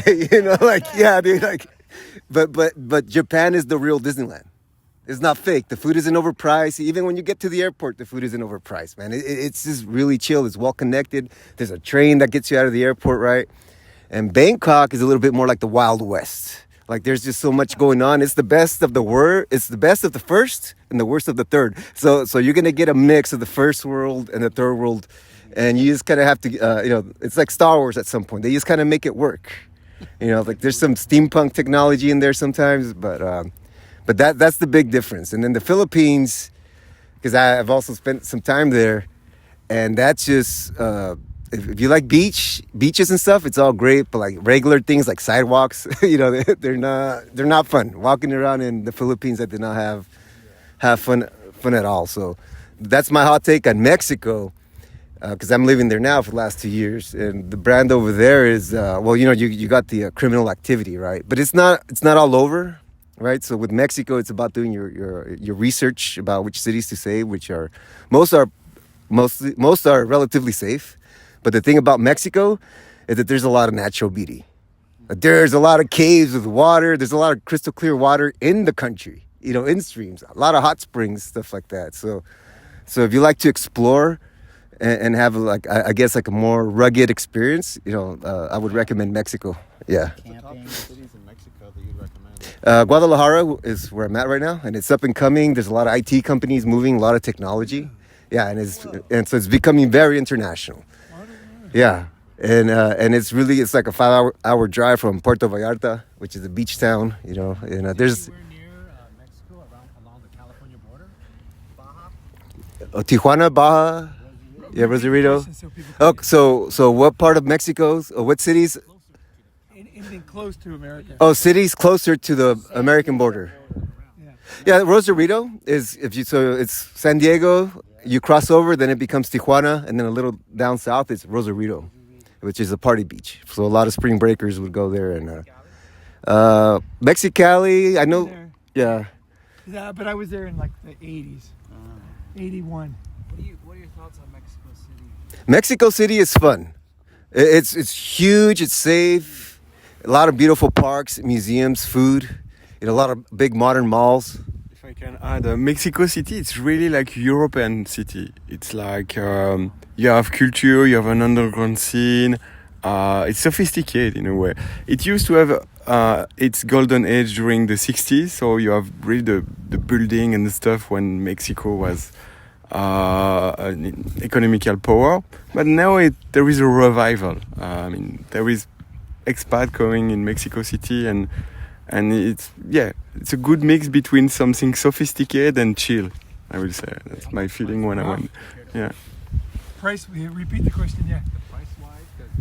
you know, like yeah, dude. Like, but Japan is the real Disneyland. It's not fake. The food isn't overpriced. Even when you get to the airport, the food isn't overpriced, man. It's just really chill. It's well connected. There's a train that gets you out of the airport, right? And Bangkok is a little bit more like the Wild West. Like there's just so much going on. It's the best of it's the best of the first and the worst of the third. So you're gonna get a mix of the first world and the third world, and you just kind of have to, you know, it's like Star Wars at some point. They just kind of make it work. You know, like there's some steampunk technology in there sometimes, but But that's the big difference. And then the Philippines, because I've also spent some time there, and that's just if you like beaches and stuff, it's all great. But like regular things like sidewalks, they're not fun. Walking around in the Philippines, I did not have fun at all. So that's my hot take on Mexico, because I'm living there now for the last 2 years, and the brand over there is you got the criminal activity, right? But it's not all over. Right, so with Mexico, it's about doing your research about which cities to save, which are most are relatively safe. But the thing about Mexico is that there's a lot of natural beauty. There's a lot of caves with water. There's a lot of crystal clear water in the country. In streams, a lot of hot springs, stuff like that. So if you like to explore and have a more rugged experience, I would recommend Mexico. Yeah. Guadalajara is where I'm at right now, and it's up and coming. There's a lot of IT companies moving, a lot of technology. Yeah, and so it's becoming very international. Yeah, and it's like a 5-hour drive from Puerto Vallarta, which is a beach town. There's Near Mexico, along the California border, Baja. Tijuana, Baja, Rosarito. Oh, so what part of Mexico? What cities? Anything close to America. Oh, cities closer to the American border. Yeah, Rosarito it's San Diego. You cross over, then it becomes Tijuana, and then a little down south it's Rosarito, which is a party beach. So a lot of spring breakers would go there, and Mexicali. I know. Yeah. Yeah, but I was there in like the 80s, 81. What are your thoughts on Mexico City? Mexico City is fun. It's huge. It's safe. A lot of beautiful parks, museums, food, a lot of big modern malls. If I can add, Mexico City, it's really like European city. It's like you have culture, you have an underground scene. It's sophisticated in a way. It used to have its golden age during the 60s, so you have really the building and the stuff when Mexico was an economical power. But now there is a revival. There is expat coming in Mexico City, and it's a good mix between something sophisticated and chill, I will say. That's my feeling when I went. Yeah. Price, repeat the question, yeah. The price wise, because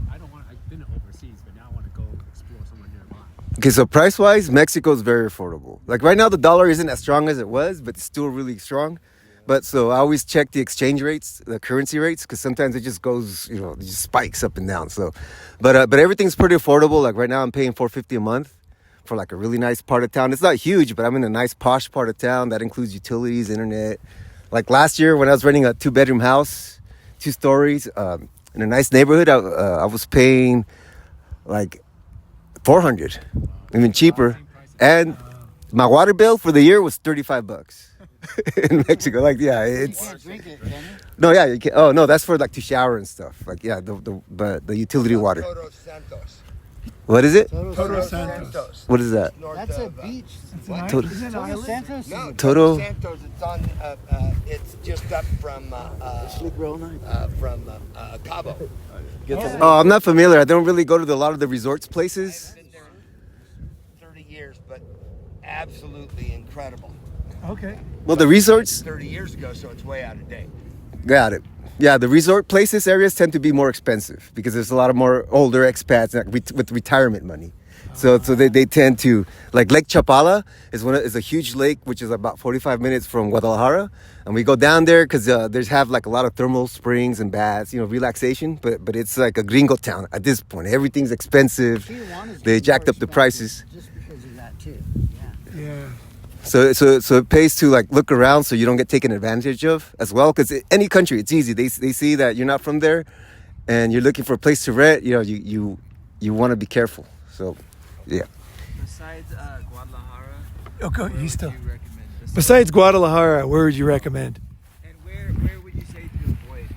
I've been overseas, but now I want to go explore somewhere nearby. Okay, so price wise, Mexico is very affordable. Like right now, the dollar isn't as strong as it was, but it's still really strong. But so I always check the exchange rates, the currency rates, because sometimes it just goes, it just spikes up and down. So, but everything's pretty affordable. Like right now, I'm paying $450 a month for like a really nice part of town. It's not huge, but I'm in a nice posh part of town that includes utilities, internet. Like last year, when I was renting a 2-bedroom house, 2 stories, in a nice neighborhood, I was paying like $400, even cheaper, and my water bill for the year was $35. In Mexico, it's. Drink it, can you? No, yeah, you can. Oh no, that's for like to shower and stuff. Like the utility water. Todos Santos. What is it? Todos Santos. What is that? That's a beach. What? Toto- Isn't it an island? Santos. No, Toto- Santos. It's on. It's just up from Cabo. Oh, I'm not familiar. I don't really go to a lot of the resorts places. I've been there 30 years, but absolutely incredible. Okay. Well, the resorts. 30 years ago, so it's way out of date. Got it. Yeah, the resort places areas tend to be more expensive because there's a lot of more older expats with retirement money. So they tend to, like Lake Chapala is a huge lake which is about 45 minutes from Guadalajara, and we go down there because there's have like a lot of thermal springs and baths, relaxation. But it's like a gringo town at this point. Everything's expensive. They jacked up the prices. Just because of that too. Yeah. So it pays to like look around so you don't get taken advantage of as well. Because any country, it's easy. They see that you're not from there, and you're looking for a place to rent. You want to be careful. So, yeah. Besides Guadalajara, Okay, where he's still. would you recommend? Besides Guadalajara, where would you recommend? And where would you say to avoid?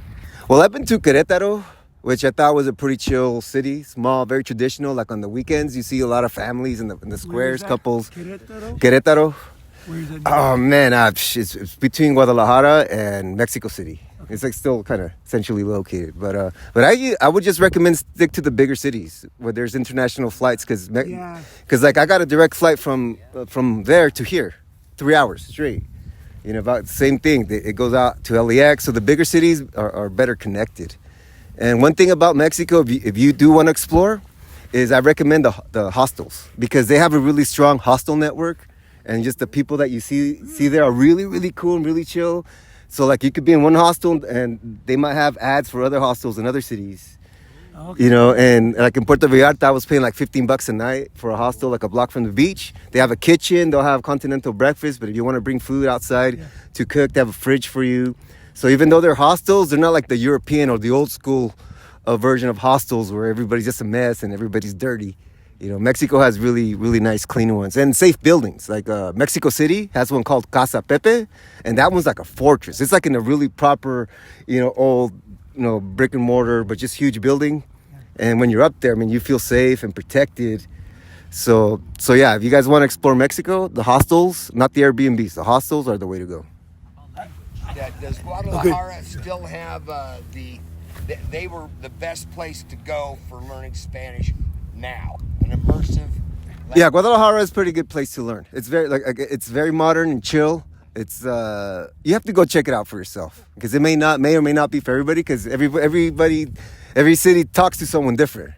Well, I've been to Querétaro, which I thought was a pretty chill city, small, very traditional. Like on the weekends, you see a lot of families in the squares, couples. Querétaro. Where's that? Oh man, it's between Guadalajara and Mexico City. It's like still kind of centrally located, but I would just recommend stick to the bigger cities where there's international flights because like I got a direct flight from there to here, 3 hours straight. You know, about the same thing. It goes out to LAX, so the bigger cities are better connected. And one thing about Mexico, if you do want to explore, is I recommend the hostels because they have a really strong hostel network, and just the people that you see there are really, really cool and really chill. So like you could be in one hostel and they might have ads for other hostels in other cities. Okay. You know, and like in Puerto Vallarta, I was paying like $15 a night for a hostel, like a block from the beach. They have a kitchen, they'll have continental breakfast, but if you want to bring food outside to cook, they have a fridge for you. So even though they're hostels, they're not like the European or the old school version of hostels where everybody's just a mess and everybody's dirty. You know, Mexico has really, really nice, clean ones and safe buildings. Like Mexico City has one called Casa Pepe, and that one's like a fortress. It's like in a really proper, you know, old, you know, brick and mortar, but just huge building. And when you're up there, I mean, you feel safe and protected. So yeah, if you guys want to explore Mexico, the hostels, not the Airbnbs, the hostels are the way to go. Does Guadalajara still have they were the best place to go for learning Spanish now? An immersive. Yeah, Guadalajara is a pretty good place to learn. It's very modern and chill. It's you have to go check it out for yourself because it may or may not be for everybody because every city talks to someone different,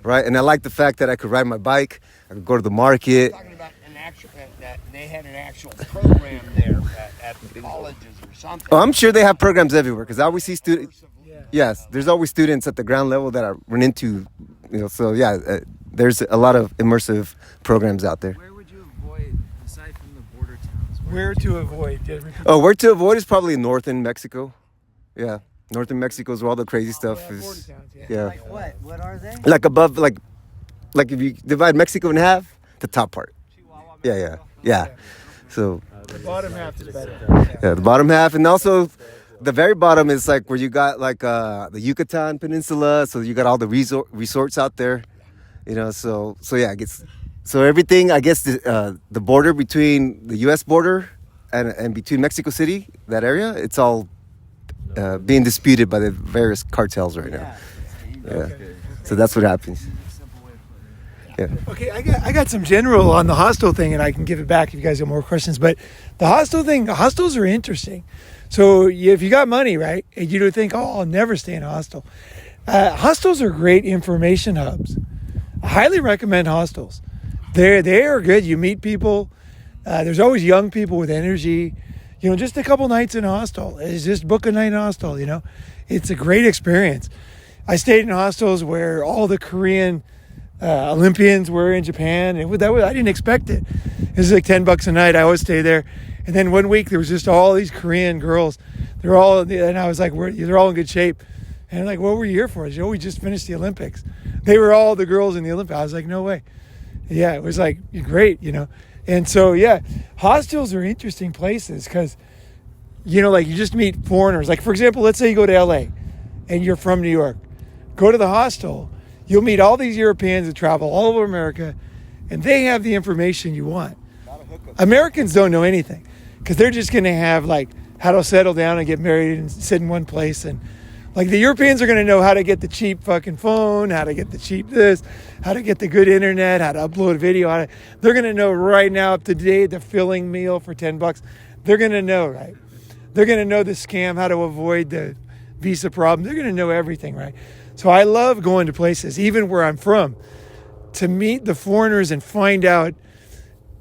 right? And I like the fact that I could ride my bike, I could go to the market. Talking about they had an actual program there at the colleges or something. Oh, I'm sure they have programs everywhere because I always see students. Yes, there's always students at the ground level that I run into, you know. So yeah, there's a lot of immersive programs out there. Where would you avoid, aside from the border towns? Where to avoid? Where to avoid is probably northern Mexico. Yeah, northern Mexico is where all the crazy stuff is. Border towns, Yeah. Like what? What are they? Like above, like if you divide Mexico in half, the top part. Yeah. So The bottom half is better. yeah, the bottom half, and also the very bottom is like where you got like the Yucatan Peninsula. So you got all the resorts out there, you know. So yeah, so everything. I guess the border between the U.S. border and between Mexico City, that area, it's all being disputed by the various cartels right now. Yeah. So that's what happens. Yeah. Okay, I got some general on the hostel thing, and I can give it back if you guys have more questions. But the hostel thing, hostels are interesting. So if you got money, right, and you don't think, oh, I'll never stay in a hostel. Hostels are great information hubs. I highly recommend hostels. They are good. You meet people. There's always young people with energy. You know, just a couple nights in a hostel. It's just book a night in a hostel, you know. It's a great experience. I stayed in hostels where all the Korean Olympians were in Japan. I didn't expect it. It was like $10 a night. I always stay there. And then one week there was just all these Korean girls. They're all, and I was like, they're all in good shape. And I'm like, what were you here for? They said, we just finished the Olympics. They were all the girls in the Olympics. I was like, no way. Yeah, it was like great, you know. And so, yeah, hostels are interesting places because, you know, like you just meet foreigners. Like, for example, let's say you go to LA and you're from New York. Go to the hostel. You'll meet all these Europeans that travel all over America, and they have the information you want. Americans don't know anything because they're just going to have, like, how to settle down and get married and sit in one place. And, like, the Europeans are going to know how to get the cheap fucking phone, how to get the cheap this, how to get the good internet, how to upload video. They're going to know right now, up to date, the filling meal for $10. They're going to know, right? They're going to know the scam, how to avoid the visa problem. They're going to know everything, right? So I love going to places, even where I'm from, to meet the foreigners and find out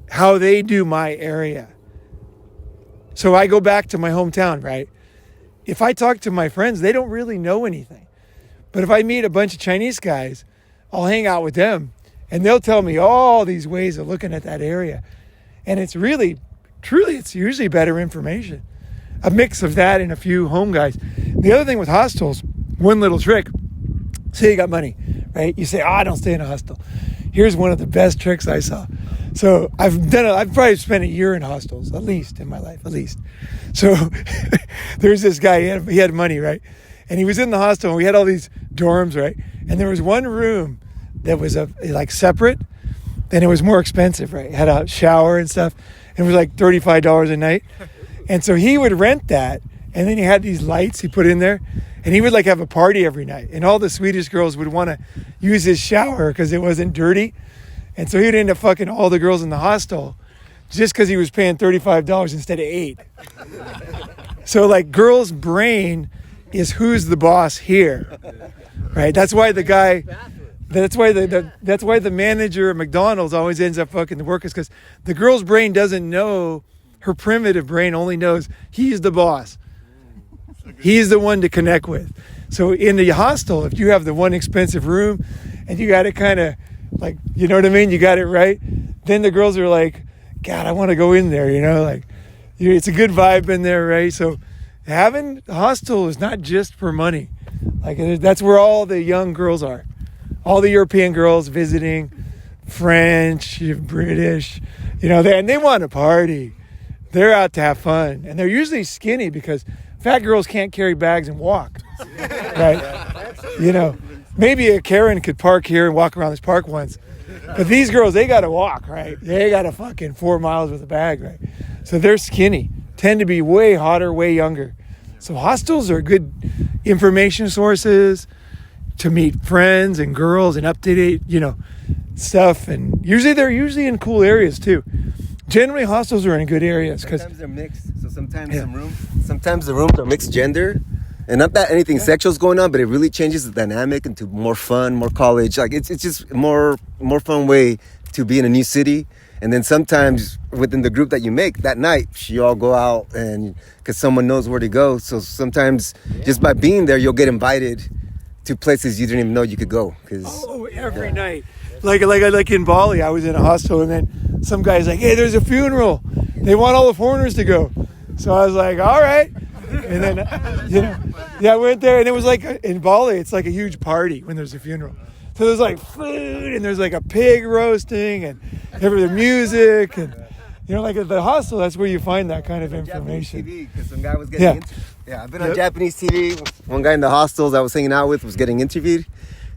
how they do my area. So I go back to my hometown, right? If I talk to my friends, they don't really know anything. But if I meet a bunch of Chinese guys, I'll hang out with them and they'll tell me all these ways of looking at that area. And it's really, truly, it's usually better information. A mix of that and a few home guys. The other thing with hostels, one little trick, say you got money, right? You say, I don't stay in a hostel. Here's one of the best tricks I saw. So I've probably spent a year in hostels, at least in my life, at least. So there's this guy, he had money, right? And he was in the hostel and we had all these dorms, right? And there was one room that was like separate and it was more expensive, right? It had a shower and stuff. And it was like $35 a night. And so he would rent that And then he had these lights he put in there, and he would like have a party every night. And all the Swedish girls would want to use his shower because it wasn't dirty. And so he'd end up fucking all the girls in the hostel just because he was paying $35 instead of $8. So like girls' brain is who's the boss here, right? That's why the guy, that's why the manager at McDonald's always ends up fucking the workers, because the girl's brain doesn't know, her primitive brain only knows he's the boss. He's the one to connect with. So in the hostel, if you have the one expensive room and you got it kind of like, you know what I mean? You got it right. Then the girls are like, God, I want to go in there, you know, like it's a good vibe in there, right? So having a hostel is not just for money. Like that's where all the young girls are. All the European girls visiting, French, British, you know, they want to party. They're out to have fun. And they're usually skinny because fat girls can't carry bags and walk, right? You know, maybe a Karen could park here and walk around this park once. But these girls, they got to walk, right? They got to fucking 4 miles with a bag, right? So they're skinny, tend to be way hotter, way younger. So hostels are good information sources to meet friends and girls and up-to-date, you know, stuff. And they're usually in cool areas too. Generally, hostels are in good areas because sometimes they're mixed. So sometimes the rooms are mixed gender, and not that anything sexual is going on, but it really changes the dynamic into more fun, more college. Like it's just more fun way to be in a new city. And then sometimes within the group that you make that night, you all go out and because someone knows where to go. So sometimes just by being there, you'll get invited to places you didn't even know you could go. Every night. Like in Bali, I was in a hostel, and then some guy's like, "Hey, there's a funeral. They want all the foreigners to go." So I was like, "All right." And then, I went there, and it was like in Bali, it's like a huge party when there's a funeral. So there's like food, and there's like a pig roasting, and there's music, and like at the hostel, that's where you find that kind of information. Japanese TV, because some guy was getting I've been on Japanese TV. One guy in the hostels I was hanging out with was getting interviewed.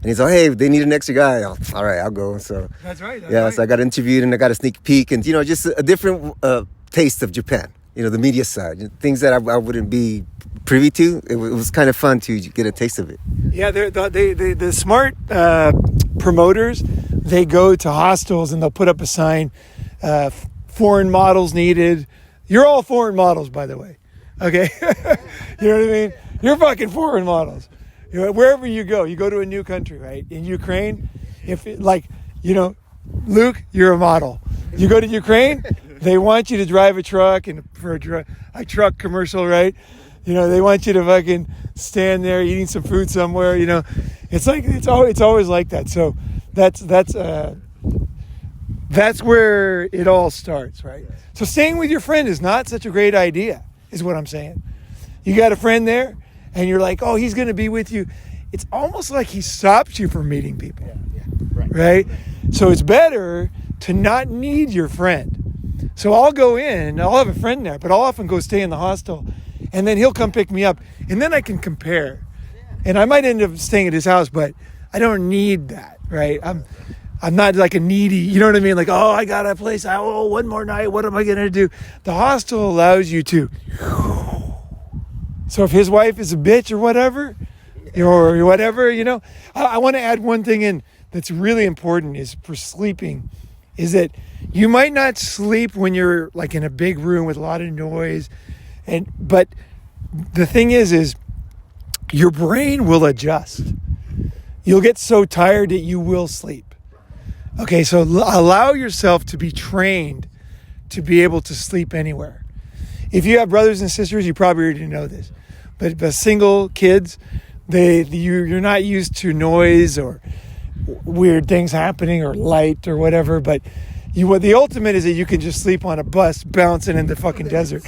And he's like, hey, they need an extra guy. All right, I'll go. So that's right. So I got interviewed and I got a sneak peek and, just a different taste of Japan, the media side, things that I wouldn't be privy to. It was kind of fun to get a taste of it. Yeah, the smart promoters, they go to hostels and they'll put up a sign, foreign models needed. You're all foreign models, by the way. Okay? You know what I mean? You're fucking foreign models. Wherever you go to a new country, right? In Ukraine, Luke, you're a model. You go to Ukraine, they want you to drive a truck and for a truck commercial, right? They want you to fucking stand there eating some food somewhere. It's like it's always like that. So that's where it all starts, right? So staying with your friend is not such a great idea, is what I'm saying. You got a friend there, and you're like, oh, he's going to be with you. It's almost like he stops you from meeting people, right? So it's better to not need your friend. So I'll go in, I'll have a friend there, but I'll often go stay in the hostel, and then he'll come pick me up, and then I can compare. And I might end up staying at his house, but I don't need that, right? I'm not like a needy, you know what I mean? Like, oh, I got a place, one more night, what am I going to do? The hostel allows you to... So if his wife is a bitch or whatever, I want to add one thing in that's really important is for sleeping, is that you might not sleep when you're like in a big room with a lot of noise, but the thing is your brain will adjust. You'll get so tired that you will sleep. Okay, so allow yourself to be trained to be able to sleep anywhere. If you have brothers and sisters, you probably already know this. But single kids, you're not used to noise or weird things happening or light or whatever. But the ultimate is that you can just sleep on a bus bouncing in the fucking desert.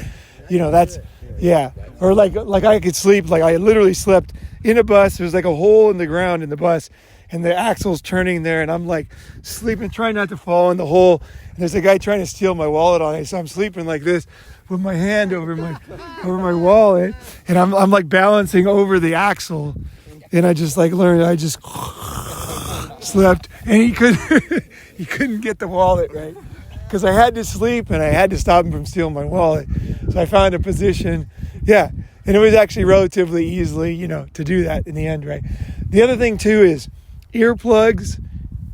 Or like I could sleep, like I literally slept in a bus. There's like a hole in the ground in the bus, and the axle's turning there, and I'm like sleeping, trying not to fall in the hole. And there's a guy trying to steal my wallet on it, so I'm sleeping like this with my hand over my wallet, and I'm like balancing over the axle, and I just slept, and he couldn't get the wallet right, because I had to sleep and I had to stop him from stealing my wallet. So I found a position, And it was actually relatively easily, to do that in the end, right? The other thing too is earplugs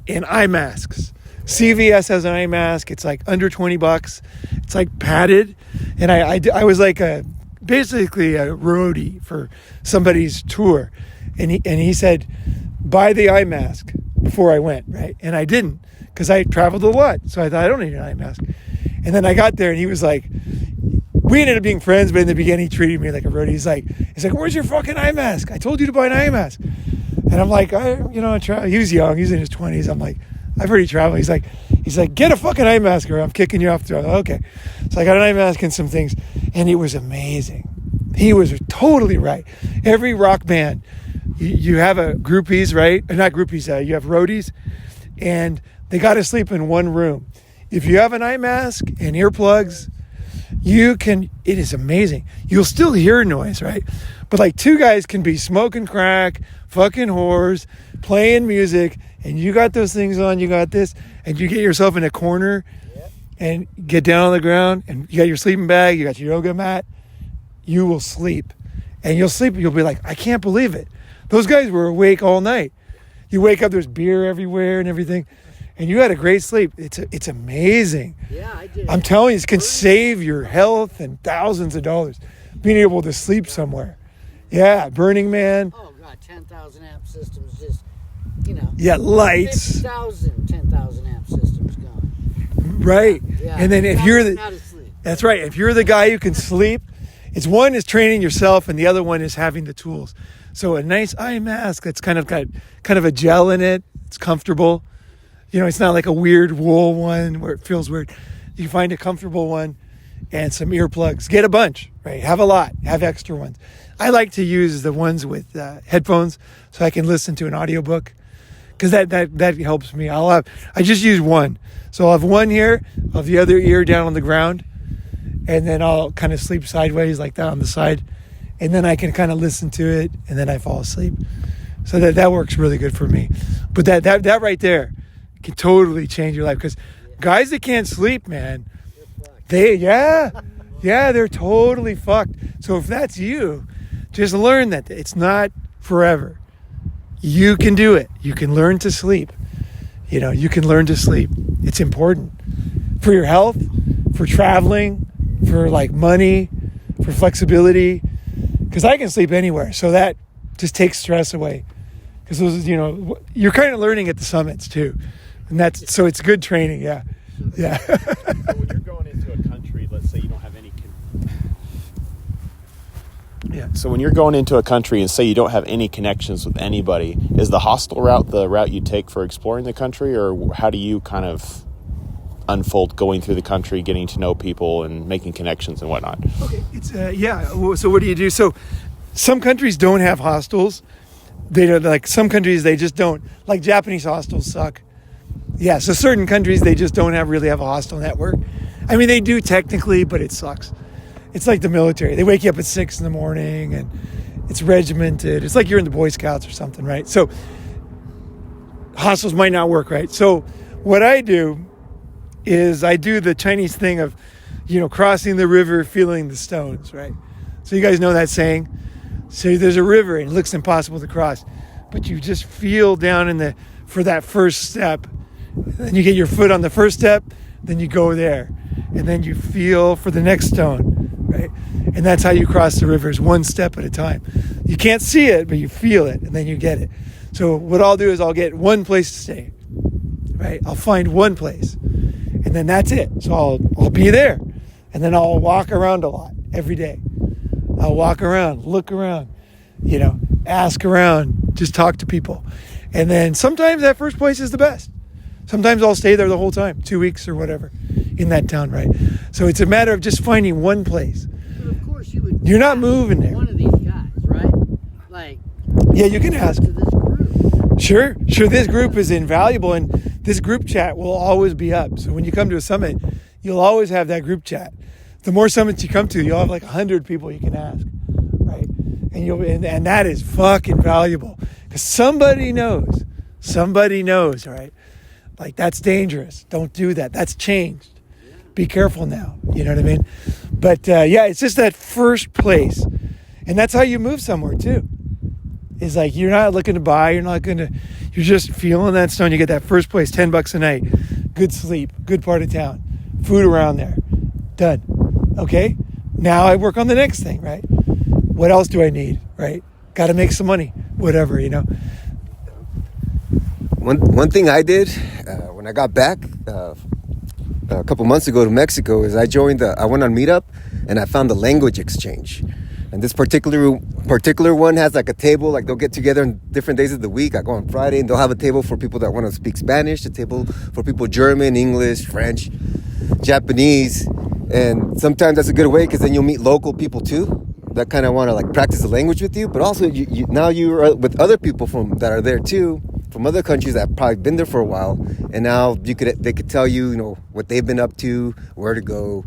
and eye masks. CVS has an eye mask. It's like under $20. It's like padded. And I was like basically a roadie for somebody's tour. And he said, buy the eye mask before I went, right? And I didn't, because I traveled a lot. So I thought, I don't need an eye mask. And then I got there and he was like, we ended up being friends, but in the beginning he treated me like a roadie. He's like, where's your fucking eye mask? I told you to buy an eye mask. And I'm like, he was young, he's in his 20s. I'm like, I've already traveled. He's like, get a fucking eye mask or I'm kicking you off the road. Okay. So I got an eye mask and some things, and it was amazing. He was totally right. Every rock band, you have groupies, right? Not groupies, you have roadies, and they got to sleep in one room. If you have an eye mask and earplugs, it is amazing. You'll still hear noise, right? But like two guys can be smoking crack, fucking whores, playing music, and you got those things on, you got this, and you get yourself in a corner and get down on the ground, and you got your sleeping bag, you got your yoga mat, you will sleep. And you'll sleep, and you'll be like, I can't believe it. Those guys were awake all night. You wake up, there's beer everywhere and everything, and you had a great sleep. It's amazing. Yeah, I did. I'm telling you, it can save your health and thousands of dollars being able to sleep somewhere. Yeah, Burning Man. Oh, God, 10,000 amp systems just, Yeah, lights. 10,000 amp systems gone. Right. Yeah. And then if you're sleep. that's right. If you're the guy who can sleep, one is training yourself and the other one is having the tools. So a nice eye mask that's got kind of a gel in it. It's comfortable. It's not like a weird wool one where it feels weird. You find a comfortable one and some earplugs. Get a bunch, right? Have a lot. Have extra ones. I like to use the ones with headphones so I can listen to an audiobook, because that helps me. I just use one. So I'll have one here, I'll have the other ear down on the ground, and then I'll kind of sleep sideways like that on the side. And then I can kind of listen to it, and then I fall asleep. So that works really good for me. But that right there can totally change your life, because guys that can't sleep, man, they're totally fucked. So if that's you, just learn that it's not forever. You can do it. You can learn to sleep. You can learn to sleep. It's important for your health, for traveling, for like money, for flexibility, because I can sleep anywhere. So that just takes stress away, because those, you're kind of learning at the summits too. And so it's good training. Yeah. Yeah. So when you're going into a country, let's say you don't have any So when you're going into a country and say you don't have any connections with anybody, is the hostel route the route you take for exploring the country, or how do you kind of unfold going through the country, getting to know people and making connections and whatnot? Okay, it's so what do you do? So some countries don't have hostels. They don't, like some countries they just don't. Like Japanese hostels suck. Yeah, so certain countries they just don't really have a hostel network. I mean, they do technically, but it sucks. It's like the military. They wake you up at 6 a.m. and it's regimented. It's like you're in the Boy Scouts or something, right? So hostels might not work, right? So what I do is I do the Chinese thing of, crossing the river, feeling the stones, right? So you guys know that saying? So there's a river and it looks impossible to cross, but you just feel down for that first step. Then you get your foot on the first step, then you go there, and then you feel for the next stone, right? And that's how you cross the rivers, one step at a time. You can't see it, but you feel it, and then you get it. So what I'll do is I'll get one place to stay, right? I'll find one place, and then that's it. So I'll be there, and then I'll walk around a lot every day. I'll walk around, look around, ask around, just talk to people. And then sometimes that first place is the best. Sometimes I'll stay there the whole time, 2 weeks or whatever, in that town, right? So it's a matter of just finding one place. But of course you would. You're not moving there. One of these guys, right? Like. Yeah, you can ask. To this group. Sure. This group is invaluable, and this group chat will always be up. So when you come to a summit, you'll always have that group chat. The more summits you come to, you'll have like 100 people you can ask, right? And that is fucking valuable, because somebody knows, right? Like, that's dangerous. Don't do that. That's changed. Be careful now. You know what I mean? But it's just that first place. And that's how you move somewhere too. It's like you're not looking to buy, you're just feeling that stone. You get that first place, $10 a night, good sleep, good part of town, food around there, done. Okay, now I work on the next thing, right? What else do I need, right? Got to make some money, whatever, you know. One thing I did when I got back a couple months ago to Mexico is I went on Meetup and I found the language exchange. And this particular one has like a table, like they'll get together on different days of the week. I go on Friday and they'll have a table for people that want to speak Spanish, a table for people German, English, French, Japanese. And sometimes that's a good way because then you'll meet local people too that kind of want to like practice the language with you. But also now you're with other people that are there too, from other countries that have probably been there for a while. And now they could tell you, what they've been up to, where to go.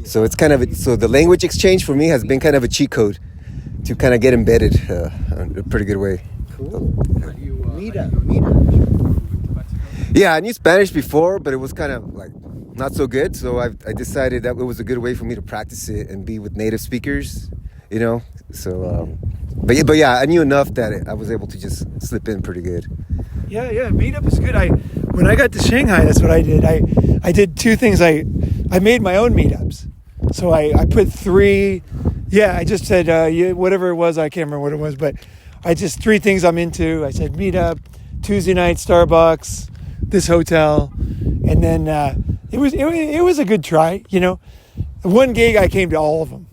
So it's so the language exchange for me has been kind of a cheat code to kind of get embedded in a pretty good way. Cool. Meetup. Yeah, I knew Spanish before, but it was kind of like not so good. So I decided that it was a good way for me to practice it and be with native speakers, So, but yeah, I knew enough that I was able to just slip in pretty good. Yeah, Meetup is good. When I got to Shanghai, that's what I did. I did two things. I made my own meetups. So I put 3. Yeah, I just said whatever it was. I can't remember what it was, but I just 3 things I'm into. I said Meetup, Tuesday night, Starbucks, this hotel, and then it was a good try. One gig I came to all of them.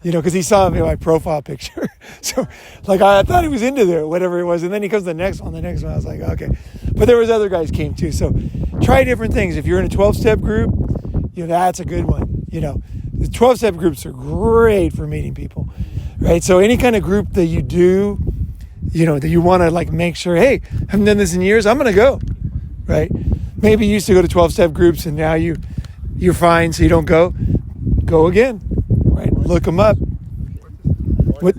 Because he saw me my profile picture. So, I thought he was into whatever it was. And then he comes to the next one. I was like, okay. But there was other guys came too. So, try different things. If you're in a 12-step group, that's a good one. The 12-step groups are great for meeting people, right? So, any kind of group that you do, that you want to make sure, hey, I haven't done this in years. I'm going to go, right? Maybe you used to go to 12-step groups and now you're fine, so you don't go. Go again. Right, look them up. What?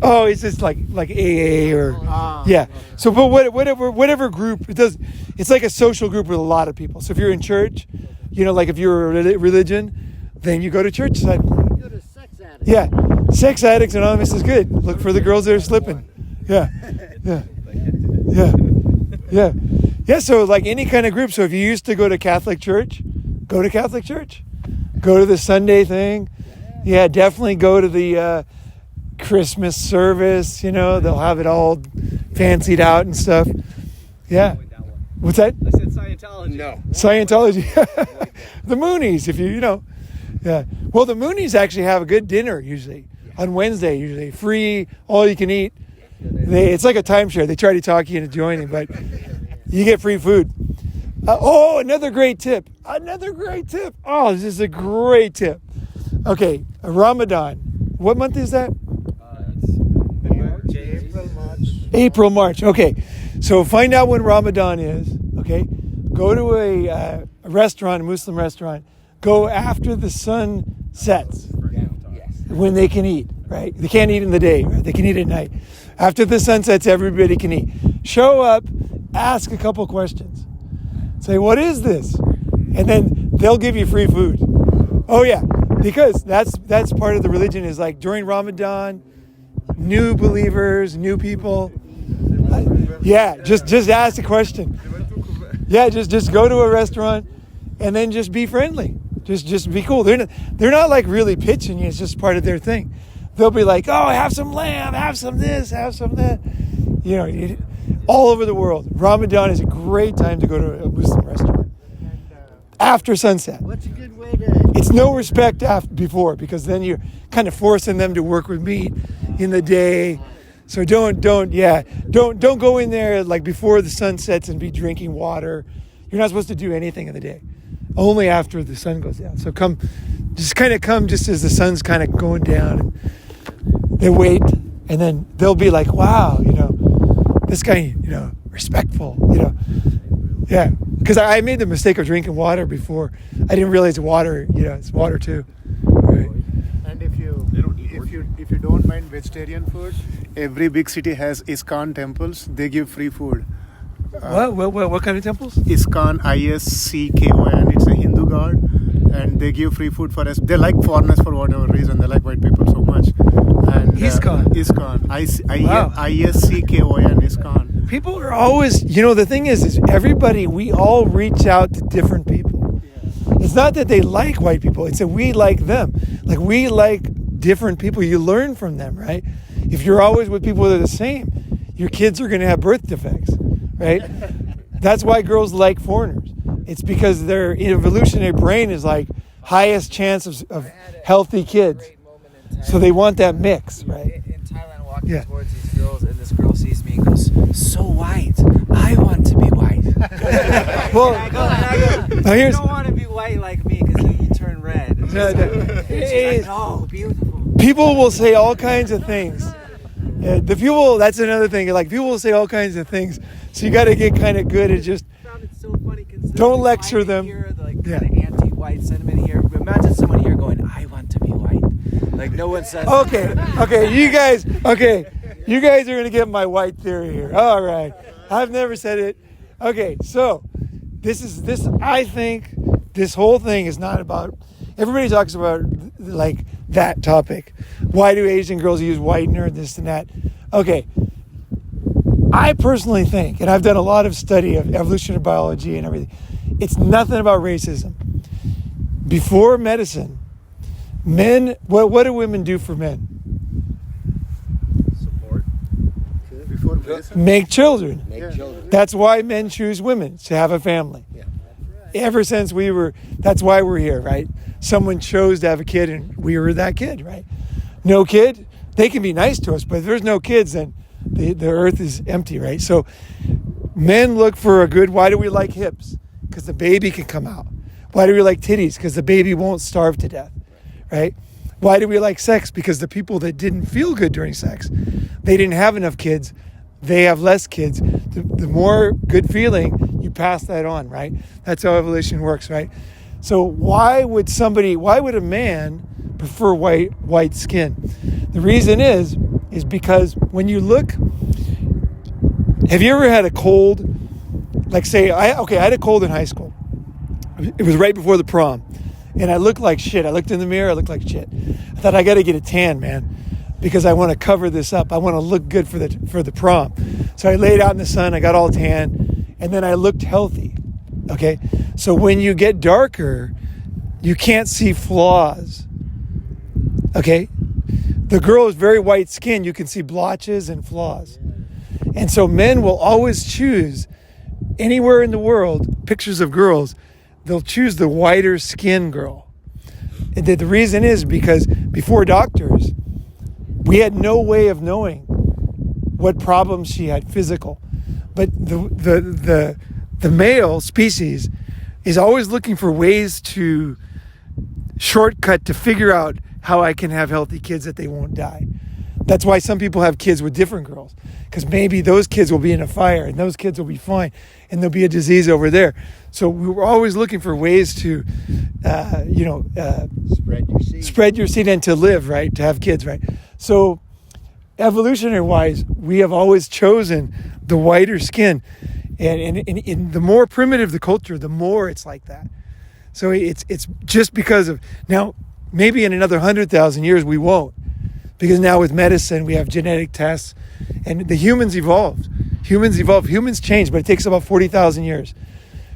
Oh, it's just like AA or yeah. So, but whatever group it does, it's like a social group with a lot of people. So if you're in church, if you're a religion, then you go to church side. You go to Sex Addicts. Yeah, Sex Addicts Anonymous is good. Look for the girls that are slipping. Yeah. So any kind of group. So if you used to go to Catholic church, go to Catholic church. Go to the Sunday thing. Yeah, definitely go to the Christmas service. They'll have it all fancied out and stuff. Yeah. What's that? I said Scientology. No. Scientology. The Moonies, if yeah. Well, the Moonies actually have a good dinner usually. On Wednesday, usually. Free, all you can eat. It's like a timeshare. They try to talk you into joining, but you get free food. Another great tip. Oh, this is a great tip. Okay, Ramadan. What month is that? April, March. Okay, so find out when Ramadan is. Okay, go to a restaurant, a Muslim restaurant. Go after the sun sets, when they can eat. Right? They can't eat in the day. Right? They can eat at night. After the sun sets, everybody can eat. Show up, ask a couple questions. Say, what is this? And then they'll give you free food. Oh yeah, because that's part of the religion is during Ramadan, new believers, new people. Just ask a question. Yeah, just go to a restaurant and then just be friendly. Just be cool. They're not really pitching you. It's just part of their thing. They'll be like, oh, have some lamb, have some this, have some that. All over the world. Ramadan is a great time to go to a Muslim restaurant. After sunset. What's a good way to... It's no respect before, because then you're kind of forcing them to work with meat in the day. So don't go in there before the sun sets and be drinking water. You're not supposed to do anything in the day. Only after the sun goes down. So come just as the sun's kind of going down. And they wait, and then they'll be like, wow, this guy, respectful, Yeah, because I made the mistake of drinking water before. I didn't realize water, it's water too. Right. And if you don't mind vegetarian food, every big city has ISKCON temples. They give free food. What kind of temples? ISKCON, ISCKON. It's a Hindu god, and they give free food for us. They like foreigners for whatever reason. They like white people so much. And ISKCON. ISKCON. Wow. ISCKON. ISKCON. People are always, the thing is everybody, we all reach out to different people. It's not that they like white people, it's that we like them. Like, we like different people. You learn from them, right? If you're always with people that are the same, your kids are going to have birth defects, right? That's why girls like foreigners. It's because their evolutionary brain is like highest chance of healthy kids. So they want that mix, right? In Thailand, walking towards these girls, and this girl sees me and goes, "So white. I want to be white." Well, and I go, now you don't want to be white like me because you turn red. She's like, "Oh, beautiful." People will say all kinds of things. That's another thing. Like, people will say all kinds of things. So you got to get kind of good at just don't lecture them. Kind of anti-white sentiment here. Imagine someone here going, "I want to be white." Like, no one says. Okay, you guys are gonna get my white theory here. All right, I've never said it. Okay, so I think this whole thing is not about. Everybody talks about like that topic. Why do Asian girls use whitener, this and that? Okay, I personally think, and I've done a lot of study of evolutionary biology and everything, it's nothing about racism. Before medicine, men, what do women do for men? Support. Before medicine. Make children. Make children. That's why men choose women, to have a family. Yeah. Ever since that's why we're here, right? Someone chose to have a kid and we were that kid, right? No kid, they can be nice to us, but if there's no kids, then the earth is empty, right? So men look for why do we like hips? Because the baby can come out. Why do we like titties? Because the baby won't starve to death, right? Why do we like sex? Because the people that didn't feel good during sex, they didn't have enough kids, they have less kids. The more good feeling, you pass that on, right? That's how evolution works, right? So why would a man prefer white skin? The reason is because when you look, have you ever had a cold? Like, say, I had a cold in high school. It was right before the prom. And I looked like shit. I looked in the mirror, I looked like shit. I thought, I got to get a tan, man, because I want to cover this up. I want to look good for the prom. So I laid out in the sun, I got all tan, and then I looked healthy. Okay? So when you get darker, you can't see flaws. Okay? The girl is very white skinned, you can see blotches and flaws. And so men will always choose, anywhere in the world, pictures of girls, they'll choose the whiter skin girl. And the reason is because before doctors, we had no way of knowing what problems she had physical. But the male species is always looking for ways to shortcut to figure out how I can have healthy kids that they won't die. That's why some people have kids with different girls, because maybe those kids will be in a fire and those kids will be fine and there'll be a disease over there. So we were always looking for ways to, spread your seed and to live, right? To have kids, right? So evolutionary wise, we have always chosen the whiter skin. And the more primitive the culture, the more it's like that. So it's just because of, now maybe in another 100,000 years we won't. Because now with medicine, we have genetic tests, and the humans evolved. Humans change, but it takes about 40,000 years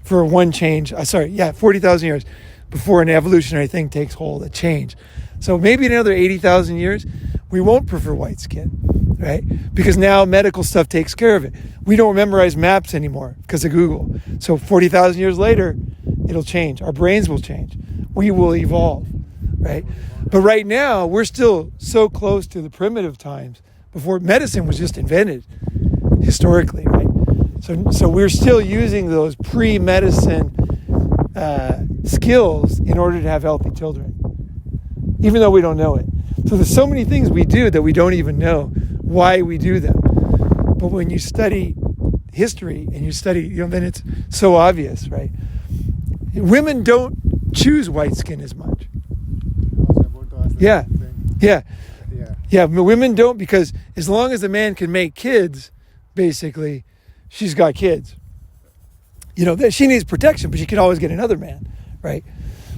for one change. 40,000 years before an evolutionary thing takes hold, a change. So maybe in another 80,000 years, we won't prefer white skin, right? Because now medical stuff takes care of it. We don't memorize maps anymore because of Google. So 40,000 years later, it'll change. Our brains will change. We will evolve, right? But right now, we're still so close to the primitive times before medicine was just invented historically, right? So we're still using those pre-medicine skills in order to have healthy children, even though we don't know it. So there's so many things we do that we don't even know why we do them. But when you study history and you study, then it's so obvious, right? Women don't choose white skin as much. Yeah. Women don't, because as long as a man can make kids, basically, she's got kids. She needs protection, but she can always get another man, right?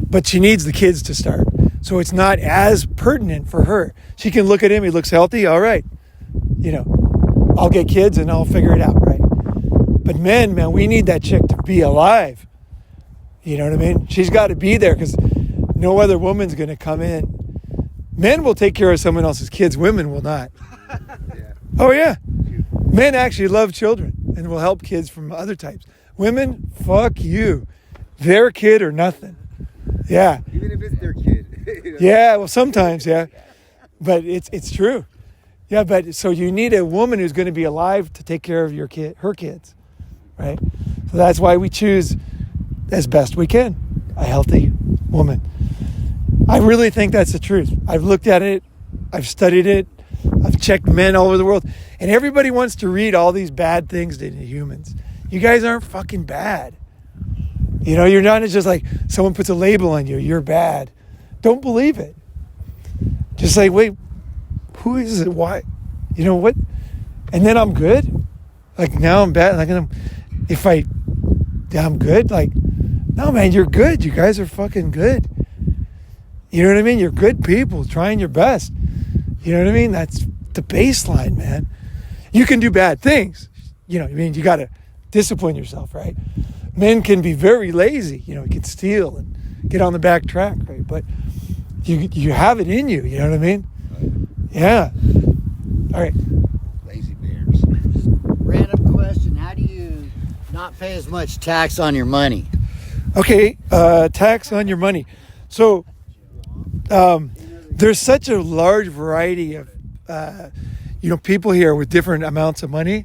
But she needs the kids to start. So it's not as pertinent for her. She can look at him, he looks healthy, all right. You know, I'll get kids and I'll figure it out, right? But men, man, we need that chick to be alive. You know what I mean? She's got to be there because no other woman's going to come in. Men will take care of someone else's kids. Women will not. Oh, yeah. Men actually love children and will help kids from other types. Women, fuck you. Their kid or nothing. Yeah. Even if it's their kid. Yeah, well, sometimes, yeah. But it's true. Yeah, but so you need a woman who's going to be alive to take care of her kids, right? So that's why we choose, as best we can, a healthy woman. I really think that's the truth. I've looked at it. I've studied it. I've checked men all over the world. And everybody wants to read all these bad things into humans. You guys aren't fucking bad. You know, you're not just like someone puts a label on you. You're bad. Don't believe it. Just like, wait, who is it? Why? You know what? And then I'm good? Like, now I'm bad. Like, I'm good? Like, no, man, you're good. You guys are fucking good. You know what I mean? You're good people trying your best. You know what I mean? That's the baseline, man. You can do bad things. You know what I mean? You got to discipline yourself, right? Men can be very lazy. You know, you can steal and get on the back track, right? But you have it in you. You know what I mean? Yeah. All right. Lazy bears. Random question. How do you not pay as much tax on your money? Okay. Tax on your money. So there's such a large variety of, people here with different amounts of money.